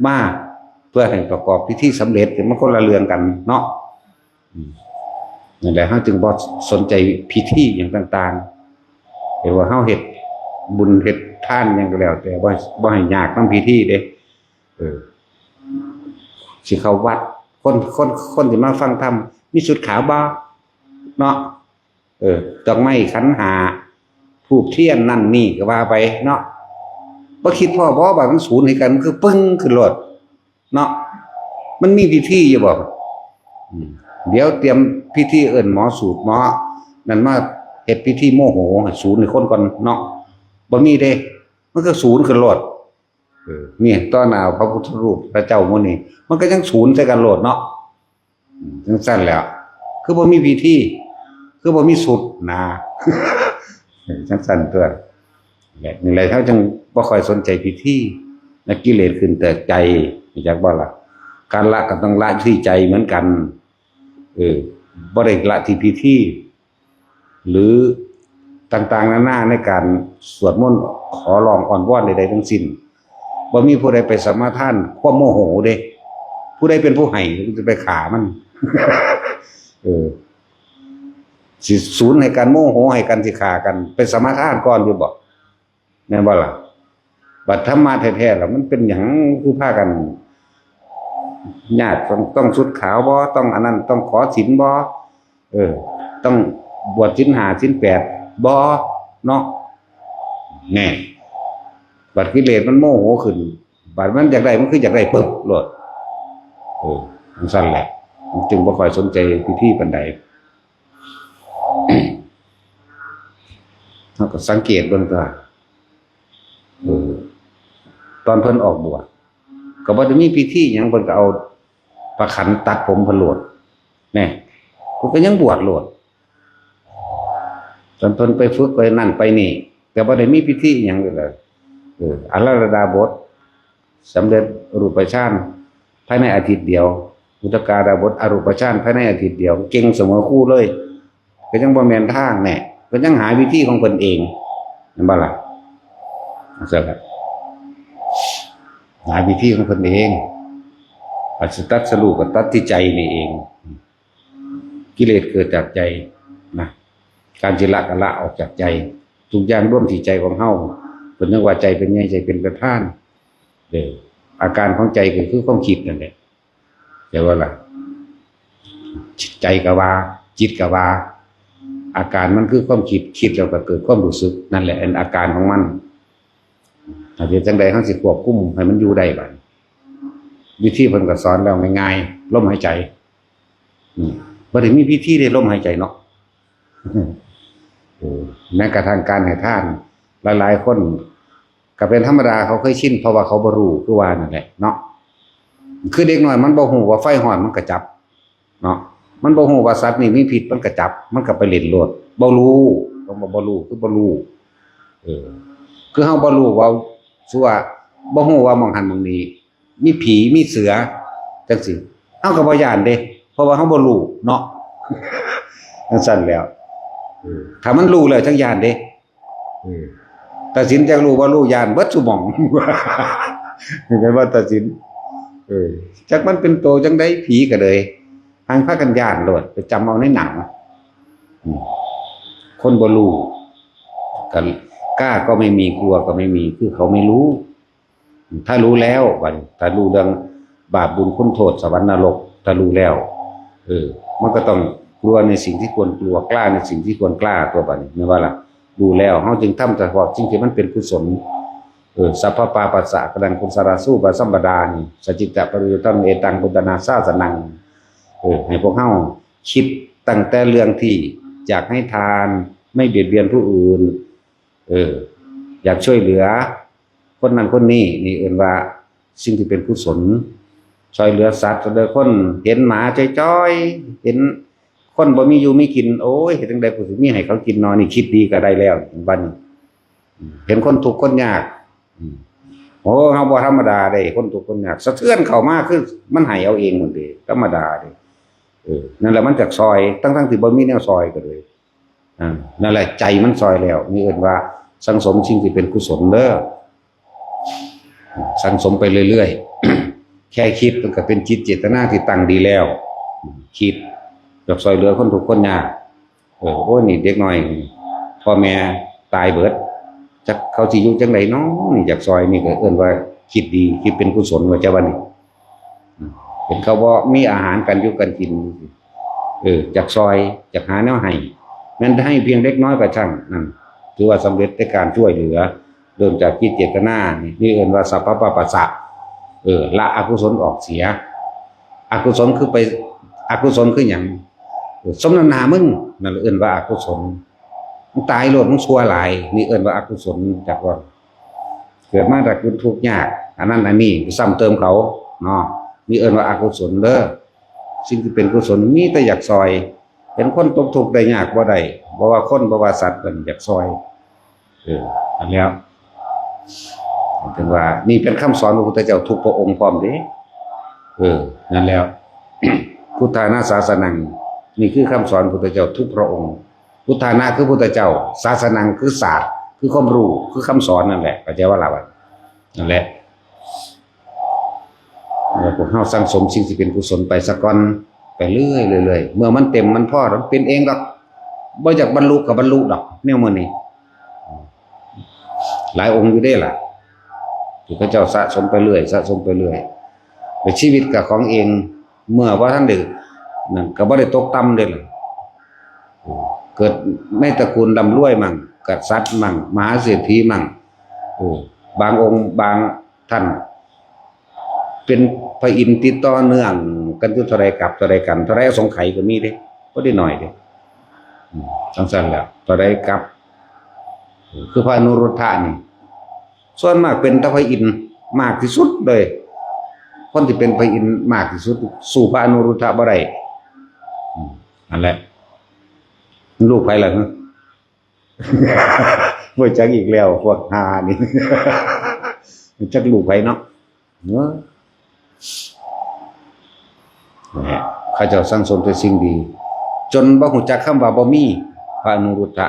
มาเพื่อให้ประกอบพิธีสำเร็จมันคนละเรื่องกันเนาะนั่นแหละเฮาจึงบ่สนใจพิธีอย่างต่างๆแต่ว่าเฮาเฮ็ดบุญเฮ็ดทานหยังก็แล้วแต่บ่ให้ยากนำพิธีเด้สิเข้าวัดคนที่มาฟังธรรมมีชุดขาวบ่เนาะดอกไม้ขันหาธูปเทียนนั่นนี่ก็ว่าไปเนาะบ่คิดพ่อบ่ว่ามันศูนย์ให้กันมันคือปึ้งขึ้นโลดเนาะมันมีพิธีอยู่บ่เดี๋ยวเตรียมพิธีเอิ้นหมอสูตรหมอนั่นมาเฮ็ดพิธีโมโหศูนย์ให้คนก่อนเนาะบ่มีเด้มันก็ศูนย์ขึ้นโลดนี่ต่อหน้าพระพุทธรูปพระเจ้ามื้อนี้มันก็ยังศูนย์ใส่กันโลดเนาะจังซั่นแล้วคือบ่มีพิธีคือบ่มีสุดนะจังซั่นตัวนี่แหละเขาจังบ่ค่อยสนใจพิธีและกิเลสขึ้นแต่ใจอยากบ่ล่ะการละก็ต้องละที่ใจเหมือนกันบ่ได้ละที่พิธีหรือต่างๆนานาในการสวดมนต์ขอร้องอ้อนวอนใดๆทั้งสิ้นบ่มีผู้ใดไปสมาทานความโมโหเด้ผู้ใดเป็นผู้ให้จะไปฆ่ามัน สิศูนย์ให้กันโมโหให้กันสิฆ่ากันเป็นสมาทานก่อนอยู่บ่แม่นบ่ล่ะบัดธรรมะแท้ๆแล้วมันเป็นหยังคือพากันญาติต้องชุดขาวบ่ต้องอันนั้นต้องขอศีลบ่ต้องบวชศีล5ศีล8บ่เนาะแน่บัดกิเลสมันโมโหขึ้นบัดมันอยากได้มันคืออยากได้ปึ๊บโลดมันสั่นแหละจึงบ่ค่อยสนใจพิธีปานใดเราก็สังเกตเบิ่งตัวตอนเพิ่นออกบวชก็บ่ได้มีพิธีหยังเพิ่นก็เอาพระขันตัดผมเพิ่นโลดแน่เพิ่นก็ยังบวชโลดตอนเพิ่นไปฝึกไปนั่นไปนี่แต่บ่ได้มีพิธีหยังเลยอาราธนาบทสำเร็จรูปฌานภายในอาทิตย์เดียวอุตกาดาบทอรูปฌานภายในอาทิตย์เดียวเก่งเสมอคู่เลยก็ยังบ่แม่นทางแน่ก็ยังหาวิธีของเพิ่นเองนั่นบ่ล่ะซั่นล่ะหาวิธีของเพิ่นเองปัจจุตัดสรุปกับตัดที่ใจนี่เองกิเลสเกิดจากใจนะการจิละก็ละออกจากใจทุกอย่างร่วมที่ใจของเฮาเพิ่นนึกว่าใจเป็นไงใจเป็นประธานอาการของใจก็คือความคิดนั่นแหละแต่ว่าล่ะใจก็ว่า จิตกับว่าอาการมันคือความคิดแล้วก็เกิดความรู้สึกนั่นแหละเป็นอาการของมันถ้าเฮ็ดจังใดเฮาสิควบคุมให้มันอยู่ได้บัดวิธีเพิ่นก็สอนแล้วง่ายๆลมหายใจบ่ได้มีพิธีได้ลมหายใจเนาะแม้กระทั่งการให้ทานหลายๆคนก็เป็นธรรมดาเขาเคยชินเพราะว่าเขาบ่รู้คือว่านั่นแหละเนาะคือเด็กน้อยมันบ่ฮู้ว่าไฟร้อนมันก็จับเนาะมันบ่ฮู้ว่าสัตว์นี่มีพิษมันก็จับมันก็ไปเล่นโลดบ่รู้ต้องบ่รู้คือบ่รู้คือเฮาบ่รู้ว่าซั่วบ่ฮู้ว่าหม้องหันหม้องนี้มีผีมีเสือจังซี่เฮาก็บ่ย้านเด้เพราะว่าเฮาบ่รู้เนาะจังซั่นแล้วถ้ามันรู้แล้วจังย้านเด้ตัดสินจักรู้บ่รู้ย้านเบิดซุหม้องเห็นว่าตัดสินจักมันเป็นโตจังได๋ผีก็เลยทางพากันย้านโลดไปจำเอาในหนังคนบ่รู้กันกล้าก็ไม่มีกลัวก็ไม่มีคือเขาไม่รู้ถ้ารู้แล้วบัดถ้ารู้เรื่องบาปบุญคุณโทษสวรรค์นรกถ้ารู้แล้วมันก็ต้องกลัวในสิ่งที่ควรกลัวกล้าในสิ่งที่ควรกล้าตัวบัดนี้แม่นว่าล่ะรู้แล้วเฮาจึงทำเฉพาะสิ่งที่มันเป็นกุศลสัพพปาปัสสะกดังกุศลาสู้บาสัมปดานิสจิตตปริยุตังเอตังปุตตนาสาสนังให้พวกเฮาคิดตั้งแต่เรื่องที่อยากให้ทานไม่เบียดเบียนผู้อื่นอยากช่วยเหลือคนนั้นคนนี้นี่เอิ้นว่าสิ่งที่เป็นกุศลช่วยเหลือสัตว์ช่วยเหลือคนเห็นหมาจ้อยๆเห็นคนบ่มีอยู่มีกินโอ้ยเฮ็ดจังได๋ผู้สิมีให้เขากินนอนนี่คิดดีก็ได้แล้วบัดนี้เห็นคนทุกข์คนยากโอ้เฮาบ่ธรรมดาเด้คนทุกข์คนยากสะเทือนเข้ามาคือมันให้เอาเองหมดเด้ธรรมดาเด้นั่นแหละมันจักซอยทั้งๆที่บ่มีแนวซอยก็เลยนั่นแหละใจมันซอยแล้วนี่เอิ้นว่าสังสมสิ่งที่เป็นกุศลเด้อสังสมไปเรื่อยๆแค่คิดมันก็เป็นจิตเจตนาที่ตั้งดีแล้วคิดอยากซอยเหลือคนทุกข์คนยากโอ้นี่เด็กน้อยพ่อแม่ตายเบิดจักเขาสิอยู่จังได๋เนาะนี่อยากซอยนี่ก็เอิ้นว่าคิดดีคิดเป็นกุศลว่าจะว่านี่เห็นเขาบ่มีอาหารกันอยู่กันกินอยากซอยอยากหาแนวให้แม้นให้เพียงเล็กน้อยก็ช่างนั่นถือว่าสำเร็จในการช่วยเหลือเริ่มจากจิตเจตนานี่เอิ้นว่าสัพพปะปัสสะละอกุศลออกเสียอกุศลคือไปอกุศลคือหยังสมน้ำหน้ามึงนั่นเอิ้นว่าอกุศลมึงตายโลดมึงชั่วหลายนี่เอิ้นว่าอกุศลจักว่าเกิดมาจากทุกข์ยากอันนั้นอันนี้ซ้ำเติมเขาเนาะนี่เอิ้นว่าอกุศลเด้อสิ่งที่เป็นกุศลมีแต่อยากซอยเห็นคนตกทุกข์ได้ยากบ่ได้บ่ว่าคนบ่ว่าสัตว์เพิ่นอยากซอยอันแล้วถึงว่านี่เป็นคำสอนของพระพุทธเจ้าทุกพระองค์พร้อมเด้นั่นแล้ว พุทธานาศาสนังนี่คือคำสอนพระพุทธเจ้าทุกพระองค์พุทธานาคือพุทธเจ้าศาสนังคือศาสตร์คือความรู้คือคำสอนนั่นแหละเข้าใจว่าล่ะนั่นแหละแล้วพวกเฮาสังสมสิ่งที่เป็นกุศลไปซะก่อนไปเรื่อยๆเมื่อมันเต็มมันพอมันเป็นเองดอกบ่อยากบรรลุก็บรรลุดอกแนวมื้อนี้หลายองค์อยู่เด้ล่ะที่พระเจ้าสะสมไปเรื่อยสะสมไปเรื่อยไปชีวิตกับของเองเมื่อว่าท่านได้นั่นก็บ่ได้ตกต่ำเด้ล่ะเกิดในตระกูลร่ำรวยมั่งกษัตริย์มั่งมหาเศรษฐีมั่งบางองค์บางท่านเป็นพระอินทร์ติดต่อเนื่องกันอยู่เท่าใดกับเท่าใดกันเท่าใดสงไขก็มีเด้บ่ได้น้อยเด้จังซั่นแล้วเท่าใดกับคือพระอนุรุทธะนี่ส่วนมากเป็นพระอินทร์มากที่สุดเลยคนที่เป็นพระอินทร์มากที่สุดสู่พระอนุรุทธะบ่ได้นั่นแหละลูกไผล่ะบ่จักอีกแล้วพวกหานี่จักลูกไผเนาะเขาเจ้าสังสมแต่สิ่งดีจนบ่ฮู้จักคำว่าบ่มีพระอนุรุทธะ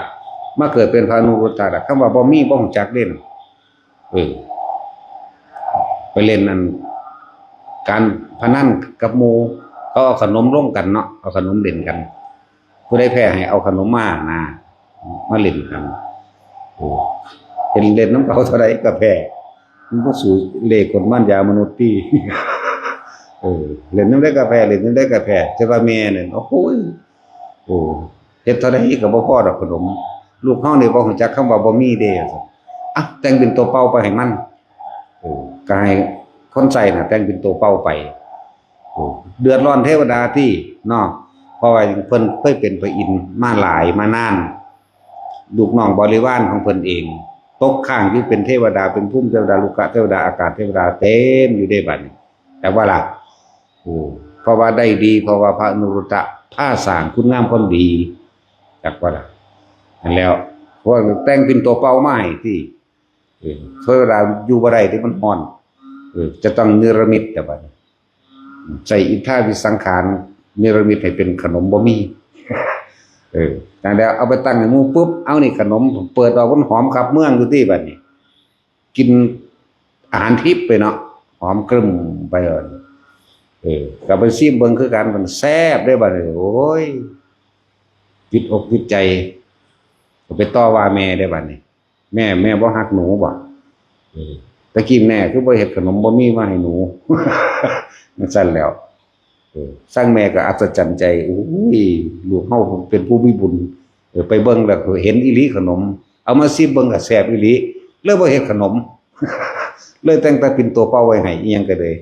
มาเกิดเป็นพระอนุรุทธะคำว่าบ่มีบ่ฮู้จักเล่นไปเล่นนั่นการพนันกับหมู่เขาเอาขนมร่วมกันเนาะเอาขนมเล่นกันผู้ใดแพ้ให้เอาขนมมาเล่นกันเป็นเล่นน้ำเขาเท่าไรก็แพ้มันก็สู่เลขคนบ้านยามนุษย์ที่เล่นน้ำได้ก็แพ้เล่นน้ำได้ก็แพ้จะว่าแม่เนี่ยโอ้ย โอ้เฮ็ดเท่าใดก็บ่พอดอกขนมลูกเฮานี่บ่รู้จักคำว่าบ่มีเด้อ่ะแต่งเป็นตัวเป่าไปให้มันก็ให้คนใส่น่ะแต่งเป็นตัวเป่าไปเดือดร้อนเทวดาที่เนาะเพราะว่าเพิ่นเคยเป็นพระอินทร์มาหลายมานานลูกน้องบริวารของเพิ่นเองตกข้างที่เป็นเทวดาเป็นภูมิเทวดาลูกะเทวดาอากาศเทวดาเต็มอยู่ได้บัดนี้แต่ว่าล่ะเพราะว่าได้ดีเพราะว่าพระอนุรุตตะผ้าสร้างคุณงามความดีจักว่าล่ะนั่นแล้วเพราะว่าแต่งเป็นตัวเป่าไม้ที่เทวดาอยู่บ่ได้ที่มันร้อนจะต้องเนรมิตแต่บัดใส่อิทธาวิสังขารเนรมิตให้เป็นขนมบ่มีแต่แล้วเอาไปตั้งในหมู่ปุ๊บเอานี่ขนมผมเปิดออกมันหอมขับเมืองอยู่ที่บัดนี้กินอาหารทิพย์ไปเนาะหอมกรึมไปกลับไปซิมเบิ่งคือกันมันแซ่บได้บัดนี้โอ้ยจิตอกจิตใจก็ไปต่อว่าแม่ได้บัดนี้แม่บ่ฮักหนูบ่ตะกี้แม่คือบ่เฮ็ดขนมบ่มีมาให้หนูมันสั่นแล้วสร้างแม่ก็อัศจรรย์ใจโอ้ยลูกเฮาเป็นผู้มีบุญไปเบิ่งแล้วเห็นอีหลีขนมเอามาซิมเบิ่งก็แซ่บอีหลีเลยบ่เฮ็ดขนมเลยแต่งแต่เป็นตัวเป้าไว้ให้อีหยังก็เลย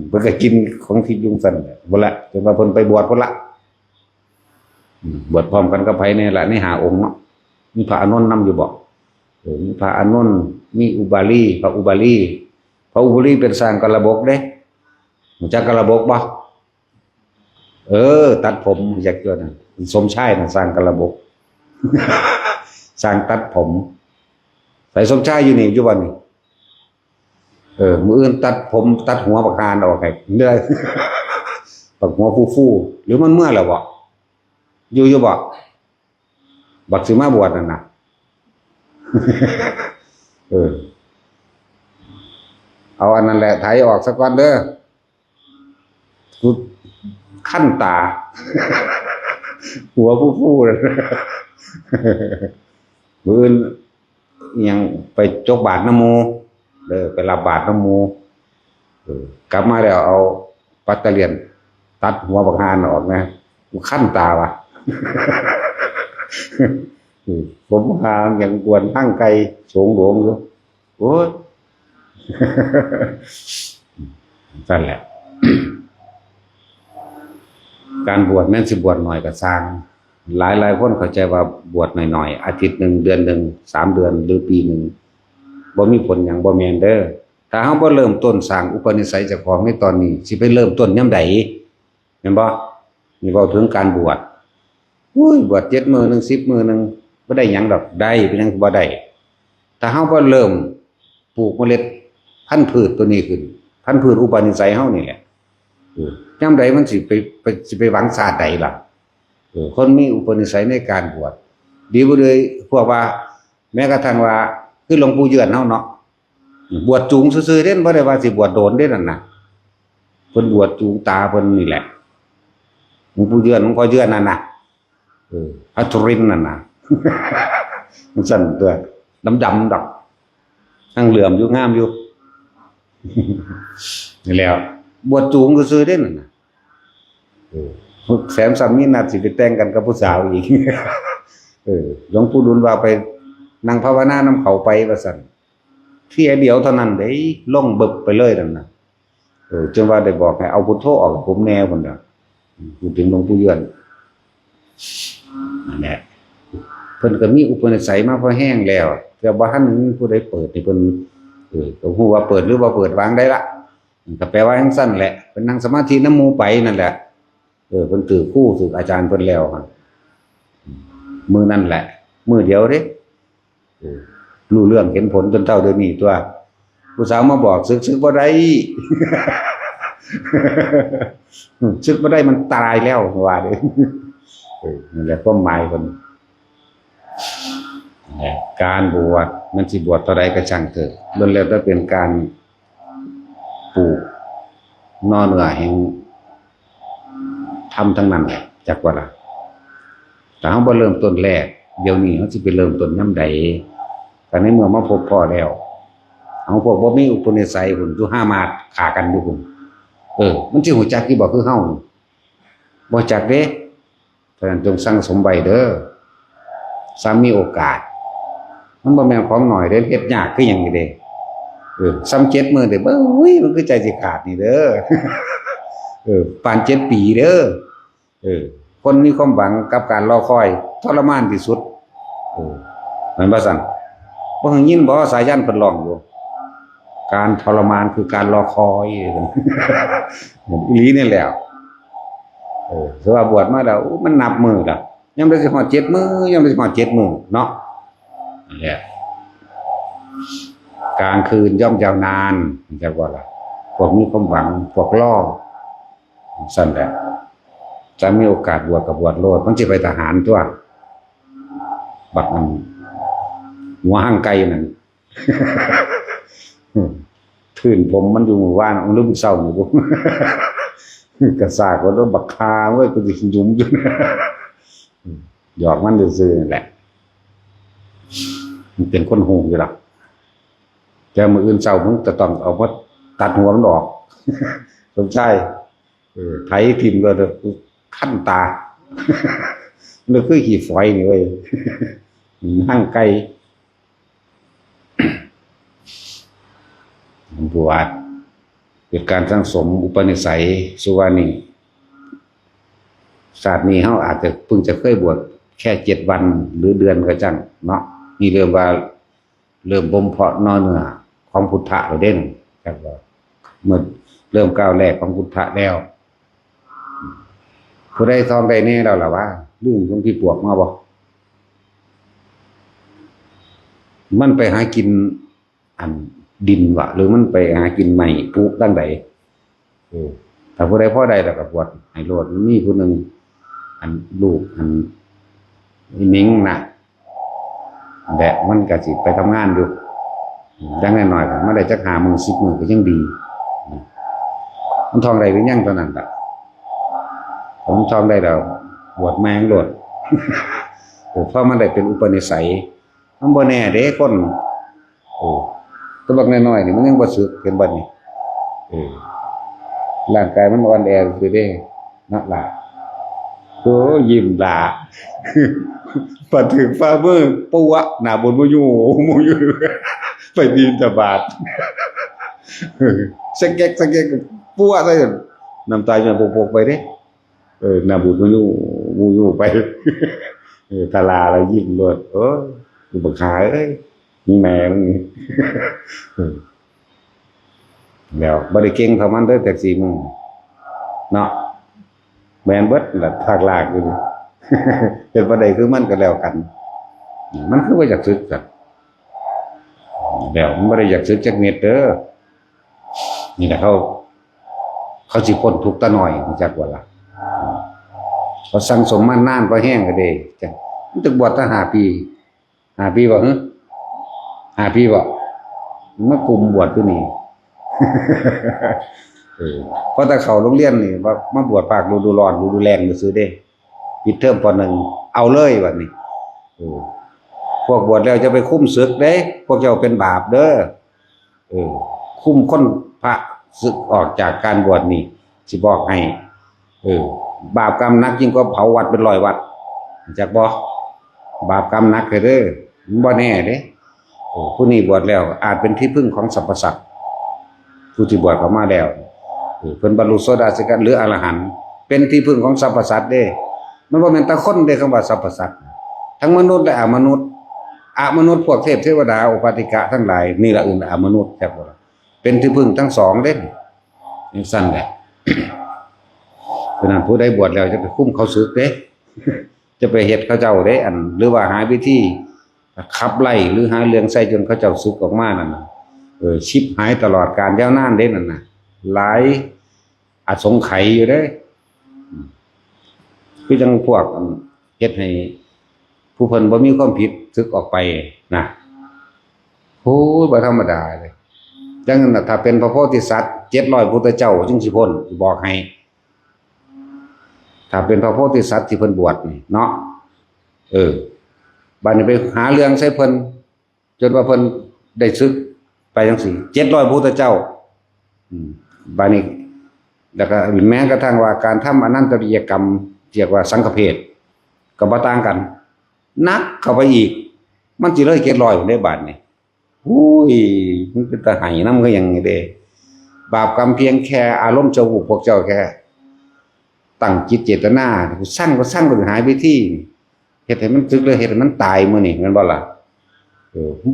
เพิ่นก็กินของที่ยุงสั่นบ่ละจนว่าเพิ่นไปบวชพุ่นละบวชพร้อมกันกับไผนี่ล่ะใน5องค์เนาะมีพระอานนท์นำอยู่บ่มีพระอานนท์มีอุบาลีพระอุบาลีเป็นสร้างกระบกเด้รู้จักกระบกบ่ตัดผมอยากเกินสมชายน่ะสร้างกระบก สร้างตัดผมใส่สมชายอยู่นี่อยู่บ่นี่มื้ออื่นตัดผมตัดหัวบักฮานออกให้ได้ บักหัวฟูๆหรือมันเมื่อแล้วบ่อยู่บ่บักสิมาบวชนั่นน่ะ เอาอันนั้นแหละไถออกซะก่อนเด้อกูขั้นตา หัวฟูๆเลยมื้อยังไปจกบาทน้ำมูไปรับบาทน้ำมูกลับมาแล้วเอาปัตเตอร์เลียนตัดหัวบักฮานออกนะกูขั้นตาวะ ผมหาอย่างกวนทั้งไกลสูงหลวงอยู่โอ้ย นั่นแหละ การบวชแม้นสิบวชหน่อยก็สร้างหลายคนเข้าใจว่าบวชหน่อยๆอาทิตย์หนึ่งเดือนหนึ่ง3 เดือนหรือปีหนึ่งบ่มีผลอย่างบ่แม่นเด้อถ้าเฮาบ่เริ่มต้นสร้างอุปนิสัยเจ้าของในตอนนี้สิไปเริ่มต้นยามใดแม่นบ่นี่เว้าถึงการบวชบวช7 มื้อนึง10 มื้อนึงบ่ได้หยังดอกได้เป็นหยังบ่ได้ถ้าเฮาบ่เริ่มปลูกเมล็ดพันธุ์พืชตัวนี้ขึ้นพันธุ์พืชอุปนิสัยเฮานี่แหละยามใดมันสิไปหวังชาติใดล่ะคนมีอุปนิสัยในการบวชดีบ่เลยพวกว่าแม้กระทั่งว่าคือหลวงปู่เยือนเฮาเนาะบวชจูงซื่อๆเด้บ่ได้ว่าสิบวชโดนเด้นั่นน่ะเพิ่นบวชจูงตาเพิ่นนี่แหละหลวงปู่เยือนหลวงพ่อเยือนนั่นน่ะพระธุรินทร์นั่นน่ะ มันสั่นตัวดำๆดอกทั้งเหลื่อมอยู่งามอยู่ นี่แล้วบวชจูงซื่อๆเด้นั่นน่ะแสมสามีนัดสิไปแต่งกันกับผู้สาวอีก หลวงปู่ดุลว่าไปนั่งภาวนานำเขาไปว่าซั่นเที่ยเดียวเท่านั้นเด้ลงบึบไปเลยนั่นน่ะจนว่าได้บอกให้เอาพุทโธออกผมแนวพุ่นน่ะพูดถึงหลวงปู่เยือนนั่นแหละเพิ่นก็มีอุปนิสัยมาพอแห้งแล้วแต่บ่ทันมีผู้ใดเปิดให้เพิ่นก็ฮู้ว่าเปิดหรือบ่เปิดวางได้ละก็แปลว่าจังซั่นแหละเพิ่นนั่งสมาธินำหมู่ไปนั่นแหละเพิ่นถือครูถืออาจารย์เพิ่นแล้วครับมื้อนั่นแหละมื้อเดียวเด้รู้เรื่องเห็นผลจนเท่าเดี๋ยวนี้ตัวผู้สาวมาบอกศึกบ่ได้ ศึกบ่ได้มันตายแล้วว่าเด้นั่นแหละความหมายเพิ่นการบวชมันสิบวชเท่าใดก็ช่างเถิดล้วนแล้วแต่เป็นการปลูกนอเนื้อแห่งทำทั้งนั้นจักว่าล่ะแต่เฮาบ่เริ่มต้นแรกเดี๋ยวนี้เฮาสิไปเริ่มต้นยามใดก็ในเมื่อมาพบพ่อแล้วเอาพวกบ่มีอุปนิสัยพุ่นอยู่5 มาตรฆ่ากันอยู่พุ่นมันสิฮู้จักที่บ่คือเฮาบ่จักเด้ ราะฉะนั้นจงสั่งสมไว้เด้อซ้ำมีโอกาสมันบ่แม่นของหน่อยเด้เฮ็ดยากคือหยังนี่เด้ซ้ำ7 มื้อเด้เบ้ยมันคือใจสิขาดนี่เด้อ ปาน7 ปีเด้อคนมีความหวังกับการรอคอยทรมานที่สุดมันบ่ซั่นบ่เคยยินบ่สายันเพิ่นร้องอยู่การทรมานคือการรอคอย อีหลีนี่แหละสว่าบวชมาแล้วมันนับมื้อแล้วยังบ่สิฮอด7 มื้อยังบ่สิฮอด7 มื้อเนาะนั่นแหละกลางคืนย่อมยาวนานจักว่าล่ะพวกมีความหวังพวกรอสั่นแหละจะมีโอกาสบวชกับบวชโลดมันสิไปทหารตัวบักมันหัวห้างไกลนั่น ทื่นผมมันอยู่หมู่บ้านมันรู้สึกเศร้าอยู่บ่ กระซากว่าโดนบักคาเว้ยกูสิยุ่มอยู่ หยอกมันซื่อๆนั่นแหละมันเป็นคนโหงอยู่ล่ะแต่มื้ออื่นเช้ามึงจะต้องเอามาตัดหัวมันออก สมชายไถทิ่มก็คั้นตา นึกคือขี้ฝอยนี่เว้ย ห้างไกลบวชเป็นการสั่งสมอุปนิสัยสุวานีศาสตร์นี้เขาอาจจะเพิ่งจะเคยบวชแค่7 วันหรือเดือนก็จังเนาะนี่เริ่มบ่มเพาะนอเนื้อของพุทธะเราเด่นครับว่าเมื่อเริ่มก้าวแรกของพุทธะแล้วผู้ใดทองใดแน่เราล่ะว่าลืมของที่ปวกมาบ่มันไปหากินอันดินวะหรือมันไปหากินใหม่ปลูกตั้งใดถ้าผู้ใดพ่อใดแล้วก็บวชให้โลดมีผู้หนึ่งอันลูกอันนิ้งนะแดะมันก็สิไปทำงานอยู่จังหน่อยๆก็มาได้จัก5 มื้อ10 มื้อก็ยังดีมันทองได้หรือยังตอนนั้นล่ะผมทองได้แล้วบวชแมงโลด เพราะมันได้เป็นอุปนิสัยมันบ่แน่เด้คนตัวบักน้อยๆนี่มันยังบ่สึกเห็นบ่นี่ร่างกายมันอ่อนแอคือเด้นักล่ะโอ้ยิ้มล่ะ พอถึงฟ้ามือปวะหน้าบนบ่อยู่ ไปบิณฑบาต สักแกกปวะซะน้ำตาจะปกๆไปเด้หน้าบุญบ่อยู่ไป ตาลาแล้วยิ้มโลดกูบักหาเอ้ยมีแม่มึงนี่ แล้วบ่ได้เก่งเท่ามันเด้อแต่4 มื้อเนาะแม่นเบิดล่ะภาคลากอยู่ เป็นบ่ได้คือมันก็แล้วกัน มันคือว่าอยากศึกกันแล้วมันบ่ได้อยากศึกจักเม็ดเด้อนี่แหละเขาสิพ้นทุกข์ตะน้อยรู้จักว่าล่ะเขาสั่งสมมานานพอแห้งก็ได้จังมันตึกบวชตั้ง5 ปี5 ปีบ่ฮะ5 ปีบ่มากลุ่มบวชอยู่นี่ เพราะถ้าเขาโรงเรียนนี่ว่ามาบวชภาคฤดูร้อนฤดูแล้งซื่อเด้ปิดเทอมป.1เอาเลยบัดนี้พวกบวชแล้วจะไปคุ้มศึกเด้พวกเจ้าเป็นบาปเด้อคุ้มคนพระศึกออกจากการบวชนี่สิบอกให้บาปกรรมหนักยิ่งกว่าเผาวัดเป็น100 วัดจักบ่บาปกรรมหนักเด้อมันบ่แน่เด้ผู้นี้บวชแล้วอาจเป็นที่พึ่งของสรรพสัตว์ผู้ที่บวชเข้ามาแล้วเพิ่นบรรลุโสดาสกิหรืออรหันต์เป็นที่พึ่งของสรรพสัตว์เด้มันบ่แม่นแต่คนเด้คำว่าสรรพสัตว์ทั้งมนุษย์และอมนุษย์พวกเทพเทวดาอุปาติกะทั้งหลายนี่ละอื่นอมนุษย์จักบ่ล่ะเป็นที่พึ่งทั้ง2เด้จังซั่นแหละ ฉะนั้นผู้ใดบวชแล้วจะไปคุ้มเขาศึกเด้ จะไปเฮ็ดเขาเจ้าเด้หรือว่าหาวิธีขับไล่หรือหาเรื่องใส่จนเขาเจ้าศึกออกมานั่นน่ะชิบหายตลอดการยาวนานเด้นั่นน่ะหลายอสงไขยอยู่เด้คือจังพวกเฮ็ดให้ผู้เพิ่นบ่มีความผิดศึกออกไปนะโอ้ยบ่ธรรมดาเลยจังนั้นน่ะถ้าเป็นพระโพธิสัตว์700พุทธเจ้าจึงสิพ้นสิบอกให้ถ้าเป็นพระโพธิสัตว์ที่เพิ่นบวชนี่เนาะบัดนี้ไปหาเรื่องใส่เพิ่นจนว่าเพิ่นได้ศึกไปจังซี่700พุทธเจ้าบัดนี้แล้วก็แม้กระทั่งว่าการทำอนันตริยกรรมเรียกว่าสังฆเพศ ก็บ่ต่างกันนักเข้าไปอีกมันสิเลย700อยู่ในบาดนี่อุ้ยมันเป็นตาไห้นำก็ยังไงเด้บาปกรรมเพียงแค่อารมณ์ชั่ววูบพวกเจ้าแค่ตั้งจิตเจตนาสร้างก็สร้างโดยหายวิธีเฮ็ดให้มันสึกเลยเฮ็ดให้มันตายมื้อนี้แม่นบ่ล่ะ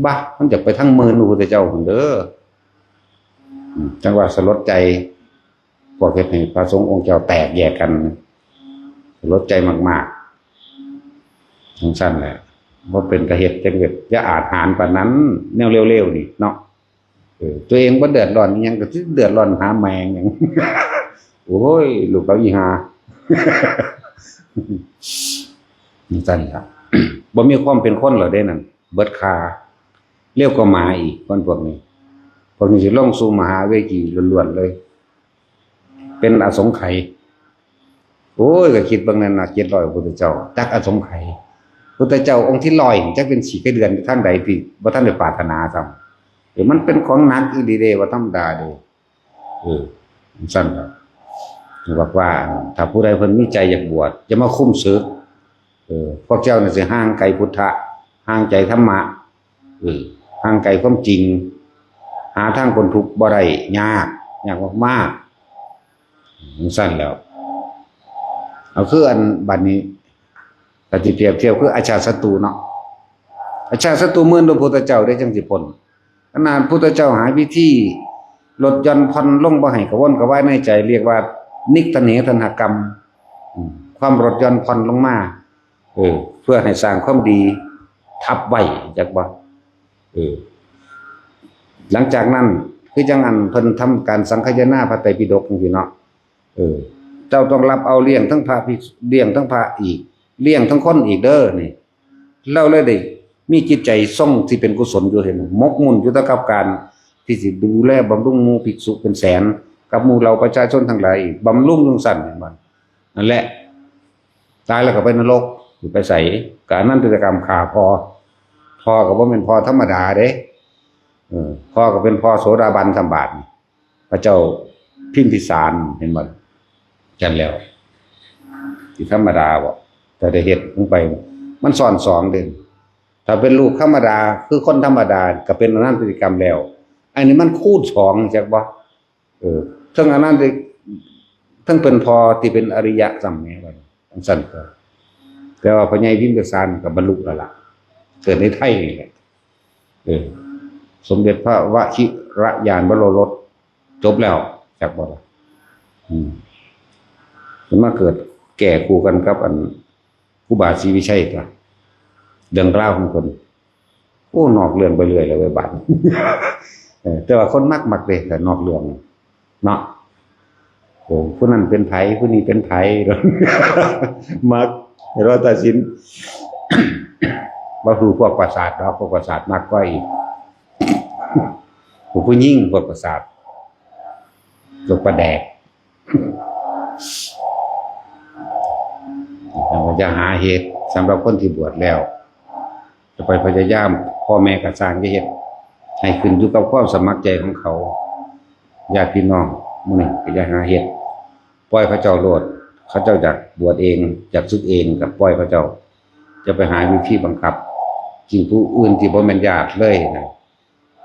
บ้ามันจะไปทั้งเมืองพระพุทธเจ้าพุ่นเด้อจังว่าสลดใจพวกเฮ็ดให้พระสงฆ์องค์เจ้าแตกแยกกันสลดใจมากๆทั้งสั้นแหละว่าเป็นกระเฮ็ดจังเฮ็ดอย่าอาจหารปานนั้นแนวเร็วๆนี่เนาะตัวเองบ่เดือดร้อนอิหยังก็สิเดือดร้อนหาแมงหยังโอ้ยลูกเขาอีหาสั้นครับบ่มีความเป็นคนเหรอเด้นั่นเบิดคาเรียกก็มาอีกคนพวกนี้สิลงสู่มหาเวทีล้วนๆเลยเป็นอสงไขยโอ้ยก็คิดบางนั้นน่ะ700พระพุทธเจ้าจักอสงไขยพุทธเจ้าองค์ที่100จักเป็น4 เดือนท่านใดที่บ่ทันได้ปรารถนาซ้ำมันเป็นของหนักอีหลีเด้ว่าธรรมดาเด้สั้นครับบอกว่าถ้าผู้ใดเพิ่นมีใจอยากบวชจะมาคุ้มศึกพวกเจ้าน่ะสิห่างไกลพุทธะห่างใจธรรมะห่างไกลความจริงหาทางพ้นทุกข์บ่ได้ยากมากๆสั้นแล้วเอาคืออันบัดนี้ถ้าสิเปรียบเทียบคืออาชาติศัตรูเนาะอาชาติศัตรูเหมือนพระพุทธเจ้าได้จังสิพ้นขนาดพุทธเจ้าหาวิธีลดหย่อนผ่อนลงบ่ให้กระวนกระวายในใจเรียกว่านิกตเนธนกรรมความลดหย่อนผ่อนลงมาเพื่อให้สร้างความดีทับไว้จักบ่หลังจากนั้นคือจังอันเพิ่นทำการสังคายนาพระไตรปิฎกจังซี่เนาะเจ้าต้องรับเอาเลี้ยงทั้งพระภิกษุเลี้ยงทั้งพระอีกเลี้ยงทั้งคนอีกเด้อนี่เราเลยได้มีจิตใจทรงที่เป็นกุศลอยู่เห็นมกมุ่นอยู่กับการที่สิดูแลบำรุงหมู่ภิกษุเป็นแสนกับหมู่เราประชาชนทั้งหลายบำรุงจังซั่นนั่นแหละตายแล้วก็ไปนรกอยู่ไปไสกอนันตกรรมฆ่าพ่อก็บ่แม่นพ่อธรรมดาเด้พ่อก็เป็นพ่อโสดาบันสัมบาทพระเจ้าพิมพิสารเห็นบ่จันแล้วที่ธรรมดาบ่แต่ได้เฮ็ดลงไปมันซ้อนสองเด่นถ้าเป็นลูกธรรมดาคือคนธรรมดาก็เป็นอนันตกรรมแล้วอันนี้มันคูณ2จักบ่ทั้งอนันตทั้งเป็นพ่อที่เป็นอริยะสัมแม่บ่ซั่นก็แต่ว่าพระใหญ่พิมพิสารก็บรรลุแล้วล่ะเกิดในไทยนี่แหละสมเด็จพระวชิรญาณวโรรสจบแล้วจากบ่ล่ะมันมาเกิดแก่คู่กันกับอันครูบาศรีวิชัยก็เรื่องราวของคนโอ้นอกเรื่องไปเรื่อยเลยเว้ยบัดแต่ว่าคนมักเลยแต่นอกเรื่องเนาะโอ้ผู้นั้นเป็นไผผู้นี้เป็นไผมักเราตัดสินบ่ดูพวกประสาทเนาะพวกประสาทมากกว่าอีกผู้ยิ่งพวกประสาทตกประแดกเราจะหาเหตุสำหรับคนที่บวชแล้วจะไปพยายามพ่อแม่กระสร้างจะเหตุให้ขึ้นอยู่กับความสมัครใจของเขาญาติพี่น้องมื้อนี้ก็จะหาเหตุปล่อยพระเจ้าโลดเขาเจ้าอยากบวชเองอยากศึกเองกับปล่อยพระเจ้าจะไปหาวิธีบังคับจริงผู้อื่นที่บ่แม่นญาติเลยนะ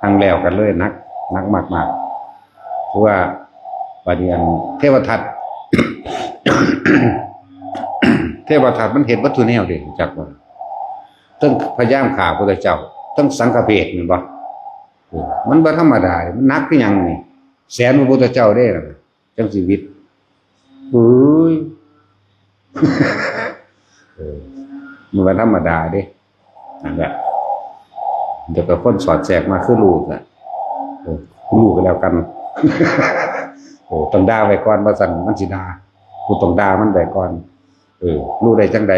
ทางแล้วกันเลยนักมากๆเพราะว่าปฏิอันเทวทัต เทวทัตมันเห็นวัตถุแนวเด่นจักบ่ต้องพยายามฆ่าพระเจ้าต้องสังฆเพศแม่นบ่มันบ่ธรรมดามันหนักคือหยังนี่แสนพระพุทธเจ้าเด้ล่ะจังชีวิตมันบ่ธรรมดาเด้นั่นแหละเดี๋ยวก็คนสอดแทรกมาคือลูกอ่ะลูกก็แล้วกันต้องด่าไว้ก่อนว่าซั่นมันสิด่ากูต้องด่ามันไว้ก่อนรู้ได้จังใด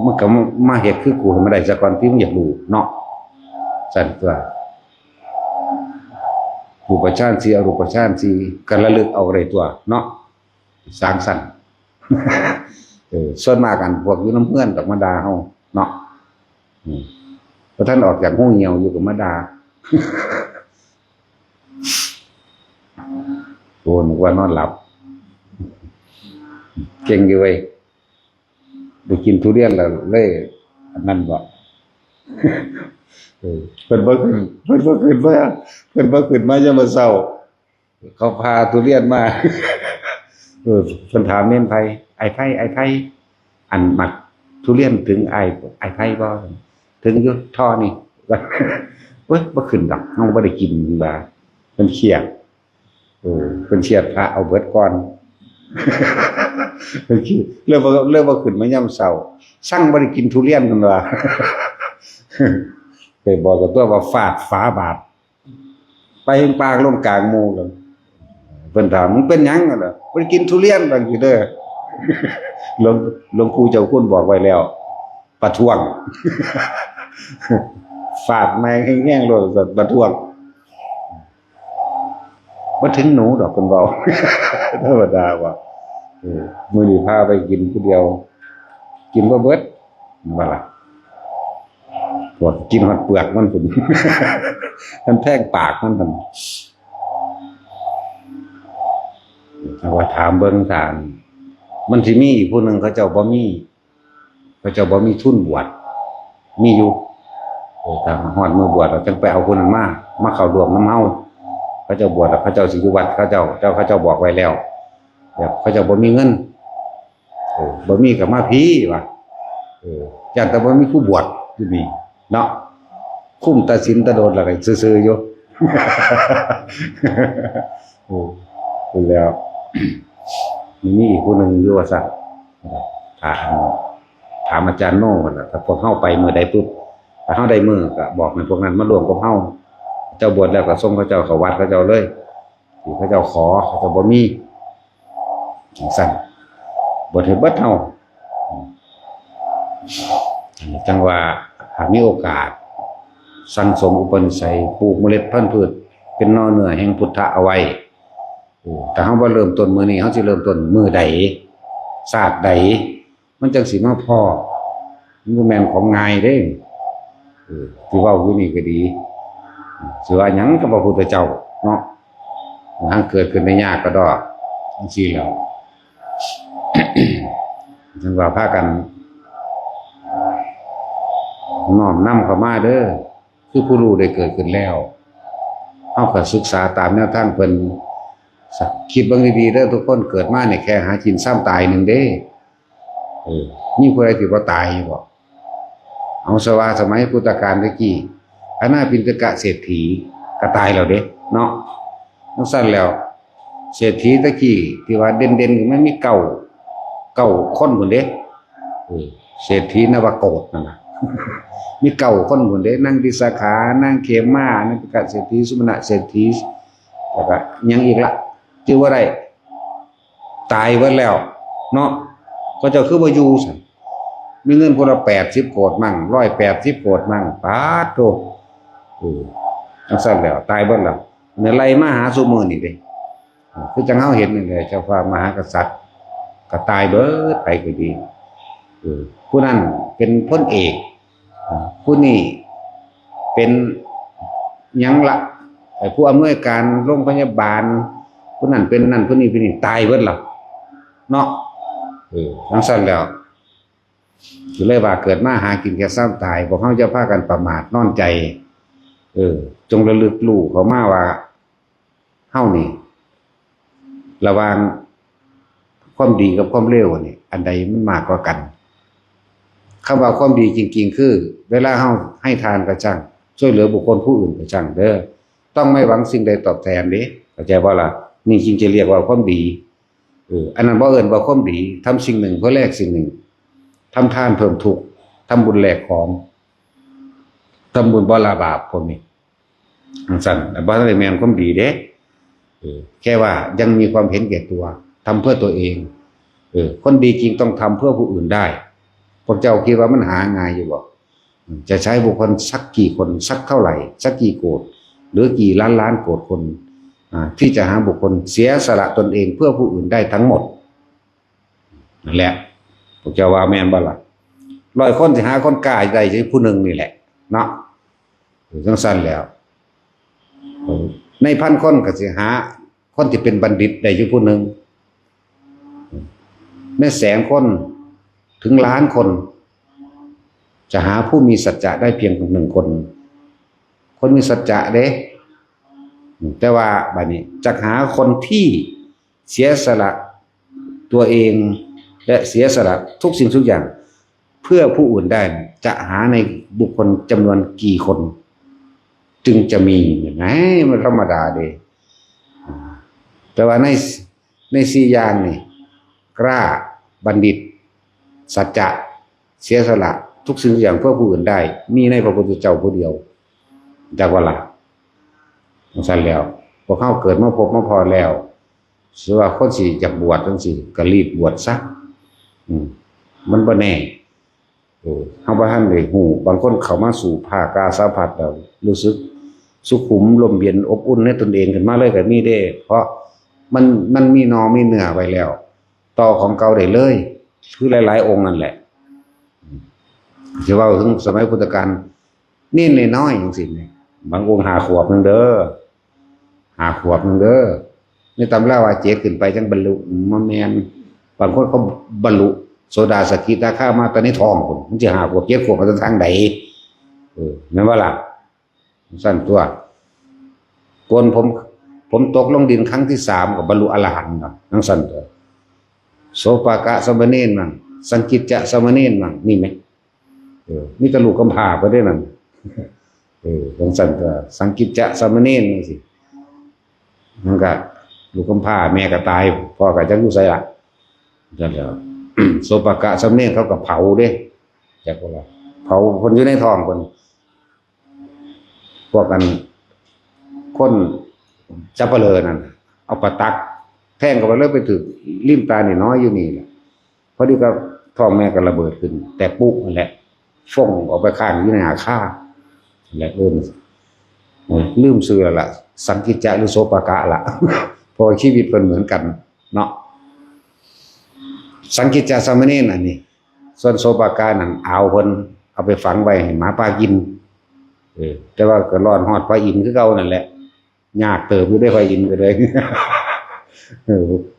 มึงก็มาเฮ็ดคือกูให้มันได้ซะก่อนที่มึงอยากรู้เนาะซั่นตัวรูปฌาน4อรูปฌาน4ก็ระลึกเอาได้ตัวเนาะสร้างสรรค์ส่วนมากกันพวกอยู่น้ำเพื่อนกับมาด่าเฮาเนาะพอท่านออกจากหูเหี่ยวอยู่กับมาด่าโอ้นึกว่านอนหลับเก่งอยู่เว้ย ได้กินทุเรียนแล้วเลยอันนั้นบ่เพิ่นบ่ขึ้นเพิ่นบ่ขึ้นมาเพิ่นบ่ขึ้นมายามมื้อเช้าเขาพาทุเรียนมาเพิ่นถามเน้นไผไอ้ไผอันมักทุเรียนถึงไอ้ไผบ่ถึงอยู่ท่อนี่เว้ยบ่ขึ้นดอกเฮาบ่ได้กินว่าเพิ่นเครียดเพิ่นเครียดพระเอาเบิดก่อนเพิ่นคิดเริ่มบ่ขึ้นมายามเช้าสั่งบ่ได้กินทุเรียนนั่นว่าเคยบอกกับตัวว่าฟาดฝาบาทไปเห็นปากลงกลางหมู่แล้วเพิ่นถามมึงเป็นหยังล่ะบ่ได้กินทุเรียนบางทีเด้อหลวงปู่เจ้าคุณบอกไว้แล้วประท้วงฟาดแม่งให้แง่งโลดประท้วงบ่ถึงหนูดอกเพิ่นเว้าธรรมดาว่ามื้อนี้พาไปกินผู้เดียวกินบ่เบิดว่าล่ะปวดกินฮอดเปลือกมันพุ่นมันแทงปากมันพุ่นเอาว่าถามเบิ่งทานมันสิมีอีกผู้นึงเขาเจ้าบ่มีทุนบวชมีอยู่ถ้าฮอดมื้อบวชเราจังไปเอาผู้นั้นมาเข้าร่วมนำเฮาเขาเจ้าบวชแล้วเขาเจ้าสิอยู่วัดเขาเจ้าบอกไว้แล้วแบบเขาเจ้าบ่มีเงินบ่มีก็มาพี่ว่าจังแต่บ่มีผู้บวชอยู่นี่เนาะคุ้มตาศีลตาโดนแล้วก็ซื่อๆอยู่แล้วมีอีกผู้นึงอยู่ว่าซั่นถามอาจารย์โน่ว่าถ้าพวกเฮาไปมื้อใดปุ๊บถ้าเฮาได้มื้อก็บอกให้พวกนั้นมาร่วมกับเฮาเจ้าบวชแล้วก็ส่งเขาเจ้าเข้าวัดเขาเจ้าเลยที่เขาเจ้าขอเขาเจ้าบ่มีสั่นบวชให้เบิดเฮาจังว่าหากมีโอกาสสั่งสมอุปนิสัยปลูกเมล็ดพันธุ์พืชเป็นนอเนื้อแห่งพุทธะเอาไว้แต่เฮาบ่เริ่มต้นมื้อนี้เฮาสิเริ่มต้นมื้อใดชาติใดมันจังสิมาพอมันบ่แม่นของง่ายเด้ที่เว้าอยู่นี่ก็ดีสิว่าหยังกับพระพุทธเจ้าเนาะทางเกิดขึ้นได้ยากก็ดอกจังซี่แล้วจังว่าพากันน้อมนำเข้ามาเด้อคือผู้รู้ได้เกิดขึ้นแล้วเฮาก็ศึกษาตามแนวทางเพิ่นคิดเบิ่งดีๆเด้อทุกคนเกิดมาเนี่ยแค่หากินซ้ำตายหนึ่งเด้มีผู้ใดที่บ่ตายอยู่บ่เอาซะว่าสมัยพุทธกาลตะกี้อนาปิณกะเศรษฐีก็ตายแล้วเด้เนาะจังซั่นแล้วเศรษฐีตะกี้ที่ว่าเด่นๆมันมีเก้าคนพุ่นเด้เศรษฐีนวโกฏนั่นน่ะมี9คนพุ่นเด้นางวิสาขานางเขมานันกะเศรษฐีสุมาณะเศรษฐีแล้วก็ยังอีกละชื่อว่าไรตายไว้แล้วเนาะก็เจ้าคือบ่อยู่ซั่นมีเงินคนละ80 โกฏมั่ง180 โกฏมั่งปาดโตจังซั่นแล้วตายเบิดแล้วเนี่ยไล่มาหาซุมื้อนี่เด้คือจังเฮาเห็นนี่แหละเจ้าฟ้ามหากษัตริย์ก็ตายเบิดไปก็ดีผู้นั้นเป็นพลเอกผู้นี้เป็นหยังละไอ้ผู้อำนวยการโรงพยาบาลผู้นั้นเป็นนั่นผู้นี้เป็นนี่ตายเบิดล่ะเนาะจังซั่นแล้วก็เลยว่าเกิดมาหากินแค่ซ้ำตายพวกเฮาจะพากันประมาทนอนใจจงระลึกรู้เขามาว่าเฮานี่ระหว่างความดีกับความเลวนี่อันใดมันมากกว่ากันคำว่าความดีจริงๆคือเวลาเฮาให้ทานก็ช่างช่วยเหลือบุคคลผู้อื่นก็ช่างเด้อต้องไม่หวังสิ่งใดตอบแทนเด้เข้าใจบ่ล่ะนี่จริงจะเรียกว่าความดีอันนั้นบ่เอิ้นว่าความดีทำสิ่งหนึ่งเพื่อแลกสิ่งหนึ่งทำทานเพิ่มทุกข์ทำบุญแลกของทำบุญบ่ละบาปพวกนี้สั่นบ่ได้แม่นความดีเด้แค่ว่ายังมีความเห็นแก่ตัวทำเพื่อตัวเองคนดีจริงต้องทำเพื่อผู้อื่นได้พวกเจ้าคิดว่ามันหาง่ายอยู่บ่จะใช้บุคคลสักกี่คนสักเท่าไหร่สักกี่โกฏหรือกี่ล้านโกฏคนที่จะหาบุคคลเสียสละตนเองเพื่อผู้อื่นได้ทั้งหมดนั่นแหละพวกเจ้าว่าแม่นบ่ล่ะ100 คนสิหาคนกล้าได้แค่ผู้หนึ่งนี่แหละเนาะจังซั่นแล้วใน1,000 คนก็สิหาคนที่เป็นบัณฑิตได้อยู่ผู้หนึ่งใน100,000 คน ถึงล้านคนจะหาผู้มีสัจจะได้เพียงหนึ่งคนคนมีสัจจะเด้แต่ว่าบัดนี้จะหาคนที่เสียสละตัวเองและเสียสละทุกสิ่งทุกอย่างเพื่อผู้อื่นได้จะหาในบุคคลจำนวนกี่คนจึงจะมีไหมมันธรรมดาเด้แต่ว่าในสี่อย่างนี่กล้าบัณฑิตสัจจะเสียสละทุกสิ่งทุกอย่างเพื่อผู้อื่นได้มีในพระพุทธเจ้าผู้เดียวจากว่าล่ะสั่นแล้วพอเข้าเกิดมาพบมาพอแล้วสิว่าคนสิอยากบวชจังซี่ก็รีบบวชซะมันบ่แน่เฮาบ่ทันได้ฮู้บางคนเข้ามาสู่ภาคกาสัมผัสแล้วรู้สึกสุขุมลมเย็นอบอุ่นในตนเองขึ้นมาเลยก็มีเด้เพราะมันมีนอมีเนื้อไว้แล้วต่อของเก่าได้เลยคือหลายๆองค์นั่นแหละสิว่าถึงสมัยพุทธกาลนี่น้อยๆจังซี่นี่บางองค์5 ขวบนึงเด้อ5 ขวบนึงเด้อในตำราว่า7ขึ้นไปจังบรรลุบ่แม่นบางคนเขาบรรลุโสดาสกิทาคามาตอนนี้ท้องพุ่นมันสิ5 ขวบ7 ขวบมาทางใดแม่นบ่ล่ะสั้นตัวกวนผมตกลงดินครั้งที่3ก็บรรลุอรหันต์เนาะทั้งสั้นตัวโสปากะสมณเณรมั่งสังกิจจะสมณเณรมั่งนี่มั้ยมีแต่ลูกกำพร้าไปได้นั่นทั้งสั้นตัวสังกิจจะสมณเณรจังซี่มันก็ลูกกำพร้าแม่ก็ตายพ่อก็จักอยู่ไสล่ะนั่นแหละโสปากะสมณเณรเขาก็เผาเด้จักว่าล่ะเผาคนอยู่ในท้องคนพวกกันคนจับเปลือนั่นเอาปะตักแทงเข้าไปเลยไปถึงริมตานี่น้อยอยู่นี่แหละพอดีก็ท้องแม่ก็ระเบิดขึ้นแต่ปุ๊บนั่นแหละฟ่องออกไปข้างอยู่ในหาค่าและลืมชื่อละสังกิจจะหรือโสปากะละเพราะชีวิตเป็นเหมือนกันเนาะสังกิจจะสามเณรอันนี้ส่วนโสปากะนั่นเอาเพิ่นเอาไปฝังไว้ให้หมาป่ากินแต่ว่าก็รอดฮอดพระอินทร์คือเก่านั่นแหละยากเติบอยู่ได้พระอินทร์ก็เลย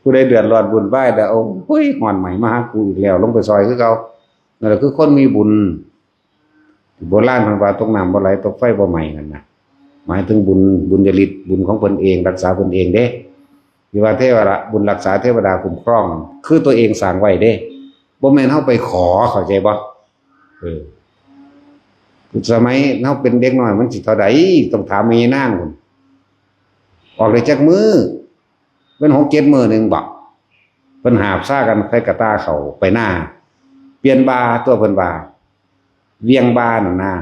ผู้ใดเดือดร้อนบุญไหว้แต่เอาเฮ้ยหอนใหม่มาหากูอีกแล้วลงไปซอยคือเก่านั่นแหละคือคนมีบุญโบราณเพิ่นว่าตกน้ำบ่ไหลตกไฟบ่ไหม้นั่นน่ะหมายถึงบุญญาฤทธิ์บุญของเพิ่นเองรักษาเพิ่นเองเด้ที่ว่าเทวดาบุญรักษาเทวดาคุ้มครองคือตัวเองสร้างไว้เด้บ่แม่นเฮาไปขอเข้าใจบ่สมัยเฮาเป็นเด็กน้อยมันสิเท่าใดต้องถามแม่นางพุ่นออกได้จักมื้อเป็น6-7 มื้อนึงบ่เพิ่นหาบซ่ากันใครกระตาเข้าไปหน้าเปลี่ยนบาตัวเพิ่นว่าเวียงบานั่นน่ะ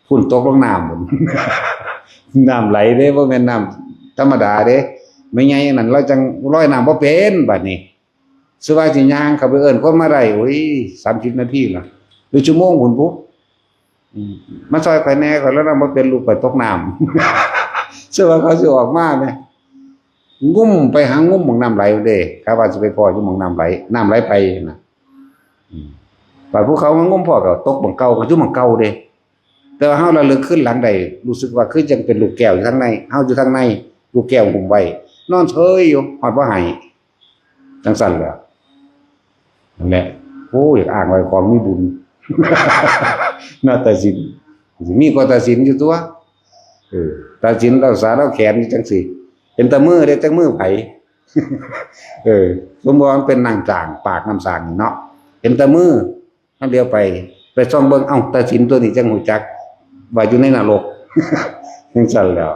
ฝุ่นตกลงน้ำพุ่น น้ำไหลเด้บ่แม่นน้ำธรรมดาเด้ไม่ไงนั่นเราจังลอยน้ำบ่เป็นบัดนี้สิว่าสิย่างเข้าไปเอิ้นคนมาได้โอ้ย30 นาทีล่ะหรือชั่วโมงพุ่นปุ๊บมาซอยข่อยแน่ข่อยแล้วนำบ่เป็นลูกข่อยตกน้ำสิว่าเขาสิออกมาแม่งุ้มไปหางุ้มหม่องน้ำไหลเด้ถ้าว่าสิไปพออยู่หม่องน้ำไหลไปน่ะฝ่ายภูเขามันงุ้มพอก็ตกหม่องเก่าก็อยู่หม่องเก่าเด้แต่ว่าเฮาระลึกขึ้นหลังใดรู้สึกว่าคือจังเป็นลูกแก้วอยู่ข้างในเฮาอยู่ข้างในลูกแก้วหุ้มไว้นอนเฉยอยู่ฮอดบ่ให้จังซั่นแหละนั่นแหละโอ้อยากอ้างไว้ของมีบุญ น่าตัดสินมีก็ตัดสินอยู่ตัวตัดสินเราสาเราแขนอยู่จังซี่เป็นตะมือเด้จังมือไผ สมมุติว่าเป็นนางจางปากน้ำสางเนาะเป็นตะมือนำเดียวไปซ่อมเบิ่งเอ้าตัดสินตัวนี้จังฮู้จักว่าอยู่ในนรก จังซั่นแล้ว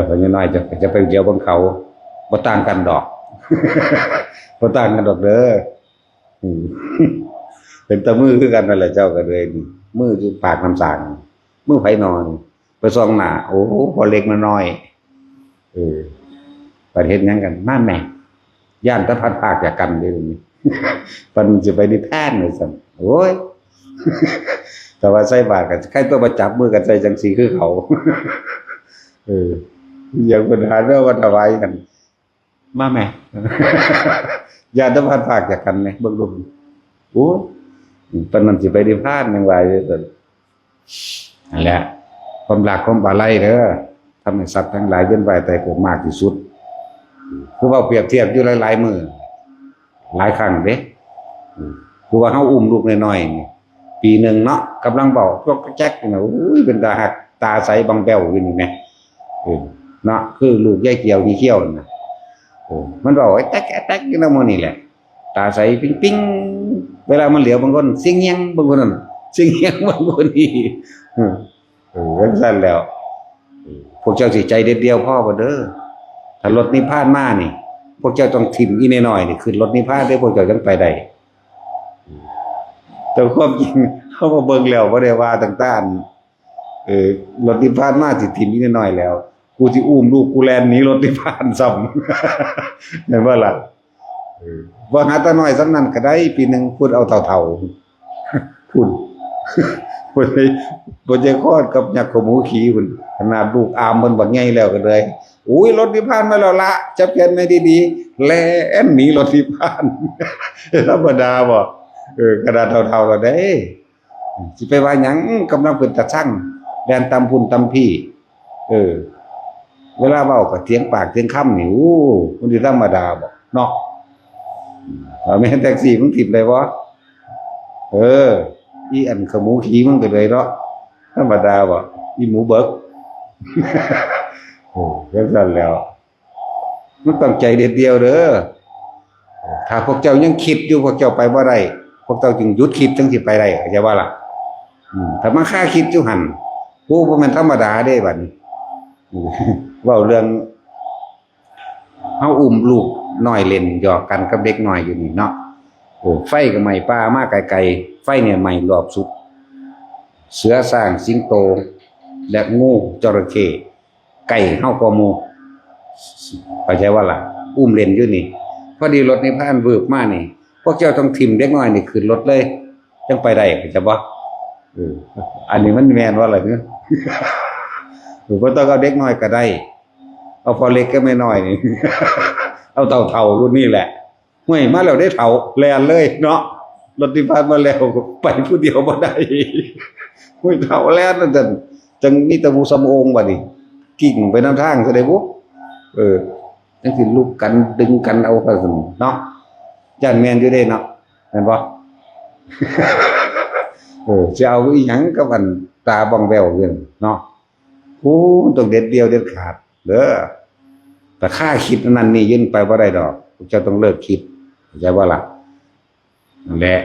พอน้อยจะไปเดียวเบิ่งเขาบ่ต่างกันดอก บ่ต่างกันดอกเด้อ เป็นตะมือคือกันนั่นแหละเจ้าก็เลยมืออยู่ปากน้ำสางมือไผนอนไปส่องหน้าโอ้พอเล็กน้อยประเทศยังกันมาแม่ย่านตะพัดภาคจากกันเด้นี่ เพิ่นสิไปนิพพานว่าซั่นโอ้ย แต่ว่าใส่บาตรก็ใครตัวมาจับมือกันใส่จังซี่คือเขา อย่างปัญหาเรื่องว่าถวายกันมาแม่ ย่านตะพัดภาคจากกันแม่เบิ่งดูโอ้ปานนั้นสิไปนิพพานจังว่าเด้อนั่นแหละความรักความบาลัยเด้อทำให้สัตว์ทั้งหลายเวียนว่ายตายเกิดมากที่สุดคือว่าเปรียบเทียบอยู่หลายๆมื้อหลายครั้งเด้ คือว่าเฮาอุ้มลูกน้อยๆนี่ปีหนึ่งเนาะกำลังเบาพวกแจ๊กนี่อุ้ยเป็นตาหักตาใสบางแป้วอยู่นี่แหมเนาะคือลูกยายเกี่ยวนี่เขี้ยวน่ะมันบอกไอ้แต๊กอยู่นำหมู่นี่แหละตาใสปิ๊งๆเวลามันเหลียวบางคนเสียงเงียงบางคนนั่นเสียงเงียงบางคนนี่จังซั่นแล้วพวกเจ้าสิใจเด็ดเดียวพ่อบ่เด้อถ้ารถนิพพานมานี่พวกเจ้าต้องถิ่มอีน้อยๆนี่ขึ้นรถนิพพานได้พวกเจ้าจังไปได้แต่ความจริงเฮามาเบิ่งแล้วบ่ได้ว่าต่างๆรถนิพพานมาสิถิ่มอีน้อยๆแล้วกูสิอุ้มลูกกูแล่นหนีรถนิพพานซ้ำ เห็นบ่ล่ะบ่หาตาน้อยซ้ำนั้นก็ได้ปีนึงพูดเอาเฒ่าๆพูดบ่ได้คอดกับยักษ์ขมูขี่พุ่นขนาดลูกอามมันบักใหญ่แล้วก็เลยอุ้ยรถนิพพานมาแล้วละจับแขนไม่ดีๆแล่นหนีรถนิพพานธรรมดาบ่กระดาษเฒ่าๆก็ได้สิไปว่าหยังกำลังเป็นตาช่างแล่นตำพุ่นตำพี่เวลาเว้าก็เถียงปากเถียงคำนี่มันสิธรรมดาบ่เนาะแม่นแท็กซี่มึงทิ่มได้บ่อีอันขมูขี่มึงไปเลยเนาะธรรมดาบ่อีหมูเบิกจังซั่นแล้วมันต้องใจเด็ดเดียวเด้อถ้าพวกเจ้ายังคิดอยู่พวกเจ้าไปบ่ได้พวกเจ้าจึงหยุดคิดจังสิไปได้เข้าใจบ่ล่ะถ้ามาค่าคิดอยู่หั่นบ่แม่นธรรมดาเด้บัดนี้เว้าเรื่องเฮาอุ้มลูกน้อยเล่นหยอกกันกับเด็กน้อยอยู่นี่เนาะไฟก็ไหม้ป่ามาไกลๆไฟเนี่ยไหม้รอบสุดเสือสร้างสิงโตและงูจระเข้ไก่เฮาก็หมู่เข้าใจว่าล่ะอุ้มเล่นอยู่นี่พอดีรถนิพพานวืบมานี่พวกเจ้าต้องทิ่มเด็กน้อยนี่ขึ้นรถเลยจังไปได้เข้าใจบ่อันนี้มันแม่นว่าล่ะเนาะบ่ต้องเอาเด็กน้อยก็ได้เอาพอเล็กก็ไม่น้อยนี่ เอาเฒ่าๆรุ่นนี้แหละห้วยมาแล้วได้เฒ่าแล่นเลยเนาะรถนิพพานมาแล้วไปผู้เดียวบ่ได้ห้วยเฒ่าแล่นนั่นจังมีแต่ผู้สำองบัดนี้กิ่งไปนำทางซะได้บ่จังสิลุกกันดึงกันเอาไปซั่นเนาะย่านแม่นอยู่เด้เนาะแม่นบ่ สิเอาอีหยังกับอันตาบ้องแววอยู่เนาะต้องเด็ดเดียวเด็ดขาดเด้อแต่ค่าคิดนั่นนี่ยื่นไปบ่ได้ดอกพวกเจ้าต้องเลิกคิดเข้าใจบ่ล่ะนั่นแหละ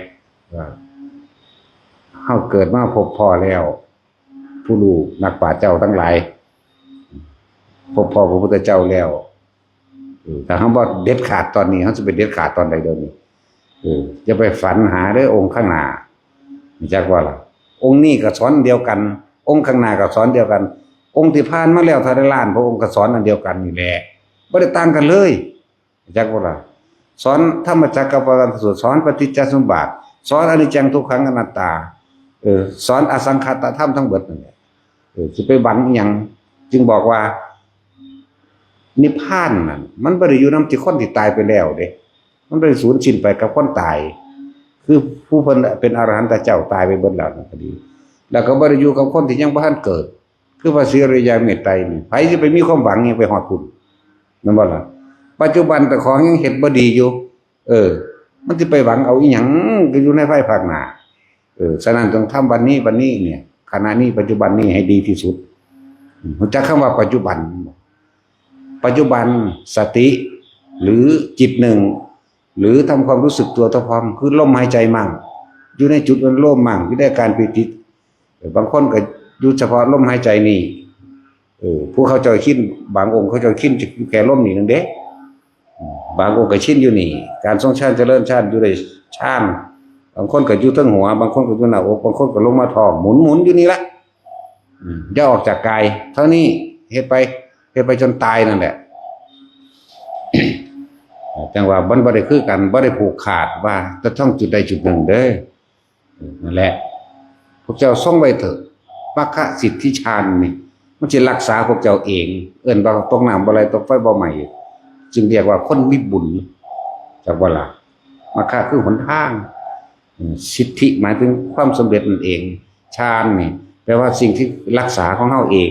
เฮาเกิดมาพบพ่อแล้วผู้รู้นักปราชญ์เจ้าทั้งหลายพบพ่อพระพุทธเจ้าแล้วถ้าเฮาบ่เด็ดขาดตอนนี้เฮาสิไปเด็ดขาดตอนใดเดี๋ยวนี้จะไปฝันหาเด้อองค์ข้างหน้ารู้จักว่าล่ะองค์นี้ก็สอนเดียวกันองค์ข้างหน้าก็สอนเดียวกันองค์ที่ผ่านมาแล้วเท่าใดล้านพระองค์ก็สอนอันเดียวกันนี่แหละบ่ได้ต่างกันเลยรู้จักบ่ล่ะสอนธรรมจักรกับปวัตตสูตรสอนปฏิจจสมุปบาทสอนอนิจจังทุกขังอนัตตาสอนอสังขตธรรมทั้งเบิดนั่นแหละสิไปหวังอีหยังจึงบอกว่านิพพานนั่นมันบ่ได้อยู่นำที่คนที่ตายไปแล้วเด้มันบ่ได้สูญสิ้นไปกับคนตายคือผู้เพิ่นเป็นอรหันตเจ้าตายไปเบิดแล้วนั่นก็ดีแล้วก็บ่ได้อยู่กับคนที่ยังบ่ทันเกิดคือพระศรีอริยเมตไตรนี่ไผสิไปมีความหวังยังไปฮอดพุ่นนั่นบ่ล่ะปัจจุบันแต่ของยังเฮ็ดบ่ดีอยู่มันสิไปหวังเอาอีหยังก็อยู่ในภายภาคหน้าฉะนั้นต้องทำวันนี้เนี่ยขณะนี้ปัจจุบันนี้ให้ดีที่สุดรู้จักคำว่าปัจจุบันสติหรือจิตหนึ่งหรือทำความรู้สึกตัวต่อพร้อมคือลมหายใจมั่งอยู่ในจุดอันโล่งมั่งอยู่ในการปิติบางคนก็อยู่เฉพาะลมหายใจนี่ผู้เขาจะคิดบางองค์เขาจะคิดแค่ลมนี่นึงเด้บางองค์ก็ชินอยู่นี่การทรงฌานเจริญฌานอยู่ในฌานบางคนก็อยู่ทั้งหัวบางคนก็อยู่หน้าอกบางคนก็ลงมาท้องหมุนอยู่นี่ละอย่าออกจากกายเท่านี้เฮ็ดไปจนตายนั่นแหละ จังว่าบ่ได้คือกันบ่ได้ผูกขาดว่าจะต้องจุดใดจุดหนึ่งเด้อนั่นแหละพวกเจ้าท่องไว้เถอะมรรคสิทธิฌานนี่มันสิรักษาพวกเจ้าเองว่าตกน้ำบ่ไหลตกไฟบ่ไหม้จึงเรียกว่าคนมีบุญจักว่าล่ะมรรคคือหนทางสิทธิหมายถึงความสำเร็จนั่นเองฌานนี่แปลว่าสิ่งที่รักษาของเฮาเอง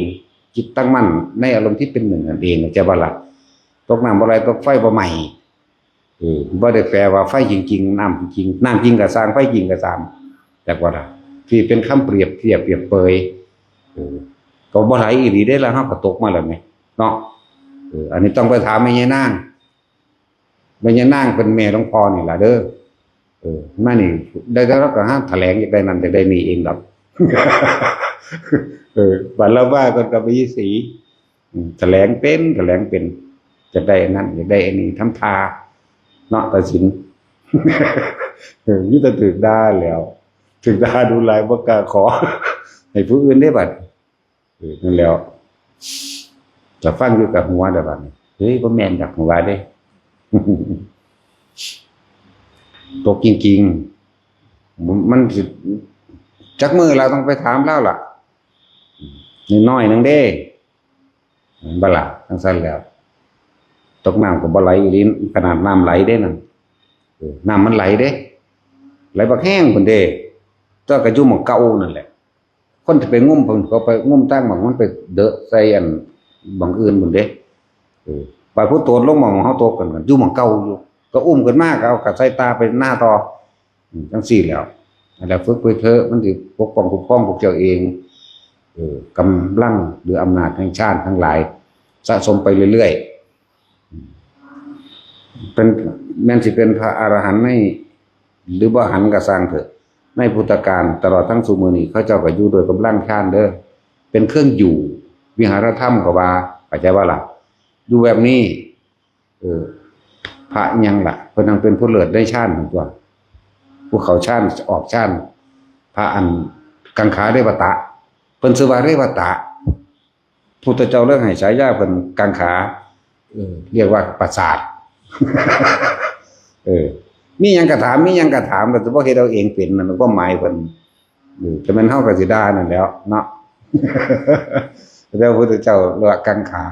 จิตตั้งมั่นในอารมณ์ที่เป็นหนึ่งนั่นเองจะว่าล่ะตกน้ำบ่ไหลตกไฟบ่ไหม้ บ่ได้แปลว่าไฟจริงๆน้ำจริงน้ำจริงก็สร้างไฟจริงก็สร้างแต่ว่าล่ะที่เป็นคำเปรียบเทียบเปรียบเปยก็บ่ไหลอีหลีได้แล้วเฮาก็ตกมาแล้วแหมเนาะอันนี้ต้องไปถามแม่ย่านางแม่ย่านางเป็นแม่หลวงพ่อนี่ล่ะเด้อมานี่ได้แล้วก็ห้ามแถลงอยากได้นั่นอยากได้นี่เองดอกบัดละว่าก็กับวิสีแถลงเป็นจะได้นั่นอยากได้อันนี้ทำทาเนาะตัดสินนี่จะถึกได้แล้วถึกได้ดูหลายบ่กล้าขอให้ผู้อื่นได้บัดนั่นแล้วจะฟังอยู่กับหัวได้บัดเฮ้ยบ่แม่นดักหัวเด้ตกจริงๆมันสิจักมือเราต้องไปถามแล้วล่ะน้อยๆนึงเด้บ่ล่ะจังซั่นแล้วตกน้ำก็บ่ไหลอีหลีขนาดน้ำไหลเด้นั่นน้ำมันไหลเด้ไหลบักแห้งพุ่นเด้ก็ก็อยู่หม้องเก่านั่นแหละคนที่ไปงุ่มเพิ่นก็ไปงุ่มตั้งหม้องมันไปเดอะใส่อันบางอื่นพุ่นเด้ไปผู้โตนลงหม้องเฮาตกกันอยู่หม้องเก่าอยู่ก็อุ้มขึ้นมาก็เอากับใส่ตาไปหน้าต่อจังซี่แล้วแล้วฝึกไปเถอะมันสิปกป้องคุ้มครองพวกเจ้าเองกำลังหรืออำนาจแห่งชาติทั้งหลายสะสมไปเรื่อยๆเป็นแม้นสิเป็นพระอรหันต์ในหรือบ่หันก็สร้างเถอะในพุทธกาลตลอดทั้งสุมื้อนี้เขาเจ้าก็อยู่โดยกำลังฌานเด้อเป็นเครื่องอยู่วิหารธรรมก็ว่าเข้าใจว่าล่ะอยู่แบบนี้พระยังล่ะเพิ่นยังเป็นผู้เลิศได้ฌานตัวผู้เขาฌานออกฌานพระอันกังขาเรวตะเพิ่นชื่อว่าเรวตะพุทธเจ้าเรื่องให้ฉายาเพิ่นกังขาเรียกว่าประสาทมีหยังก็ถามแล้วแต่บ่เฮ็ดเอาเองเป็นนั่นก็หมายเพิ่นแต่มันเฮาก็สิด่านั่นแหล้วเนาะแล้วพุทธเจ้าเรียกว่ากังขา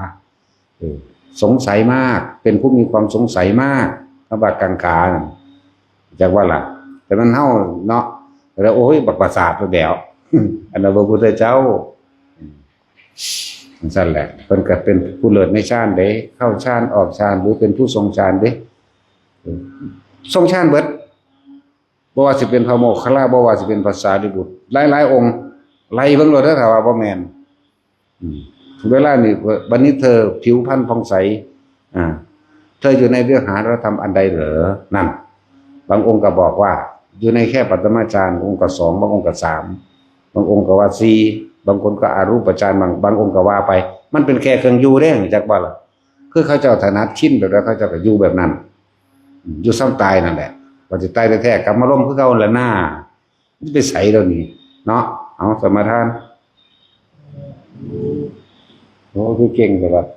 สงสัยมากเป็นผู้มีความสงสัยมากคำว่ากังขานั่นจักว่าล่ะแต่มันเฮาเนาะแล้วโอ้ยบักประสาทแล้วอันนั้นพระพุทธเจ้านั่นแหละเพิ่นก็เป็นผู้เลิศในฌานเด้เข้าฌานออกฌานหรือเป็นผู้ทรงฌานเด้ทรงฌานเบิดบ่ว่าสิเป็นพระโมคคัลลาบ่ว่าสิเป็นพระสารีบุตรหลายๆองค์ไล่เบิ่งโลดเด้อถ้าว่าบ่แม่นเวลานี้บัดนี้เธอผิวพรรณผ่องใสเธออยู่ในวิหารธรรมอันใดเหรอนั่นบางองค์ก็บอกว่าอยู่ในแค่ปัตตมาฌานองค์ก็2บางองค์ก็3บางองค์ก็ว่า4บางคนก็อารูปฌานบางองค์ก็ว่าไปมันเป็นแค่เครื่องอยู่เด้จักบ่ล่ะคือเขาเจ้าถนัดชินแบบนั้นเขาเจ้าก็อยู่แบบนั้นอยู่ซ้ำตายนั่นแหละว่าสิตายแท้ๆกลับมาล้มคือเก่าละหน้าไปไสแล้วนี่เนาะเอาสมาทานโอ้คือเก่งเลยว่ะ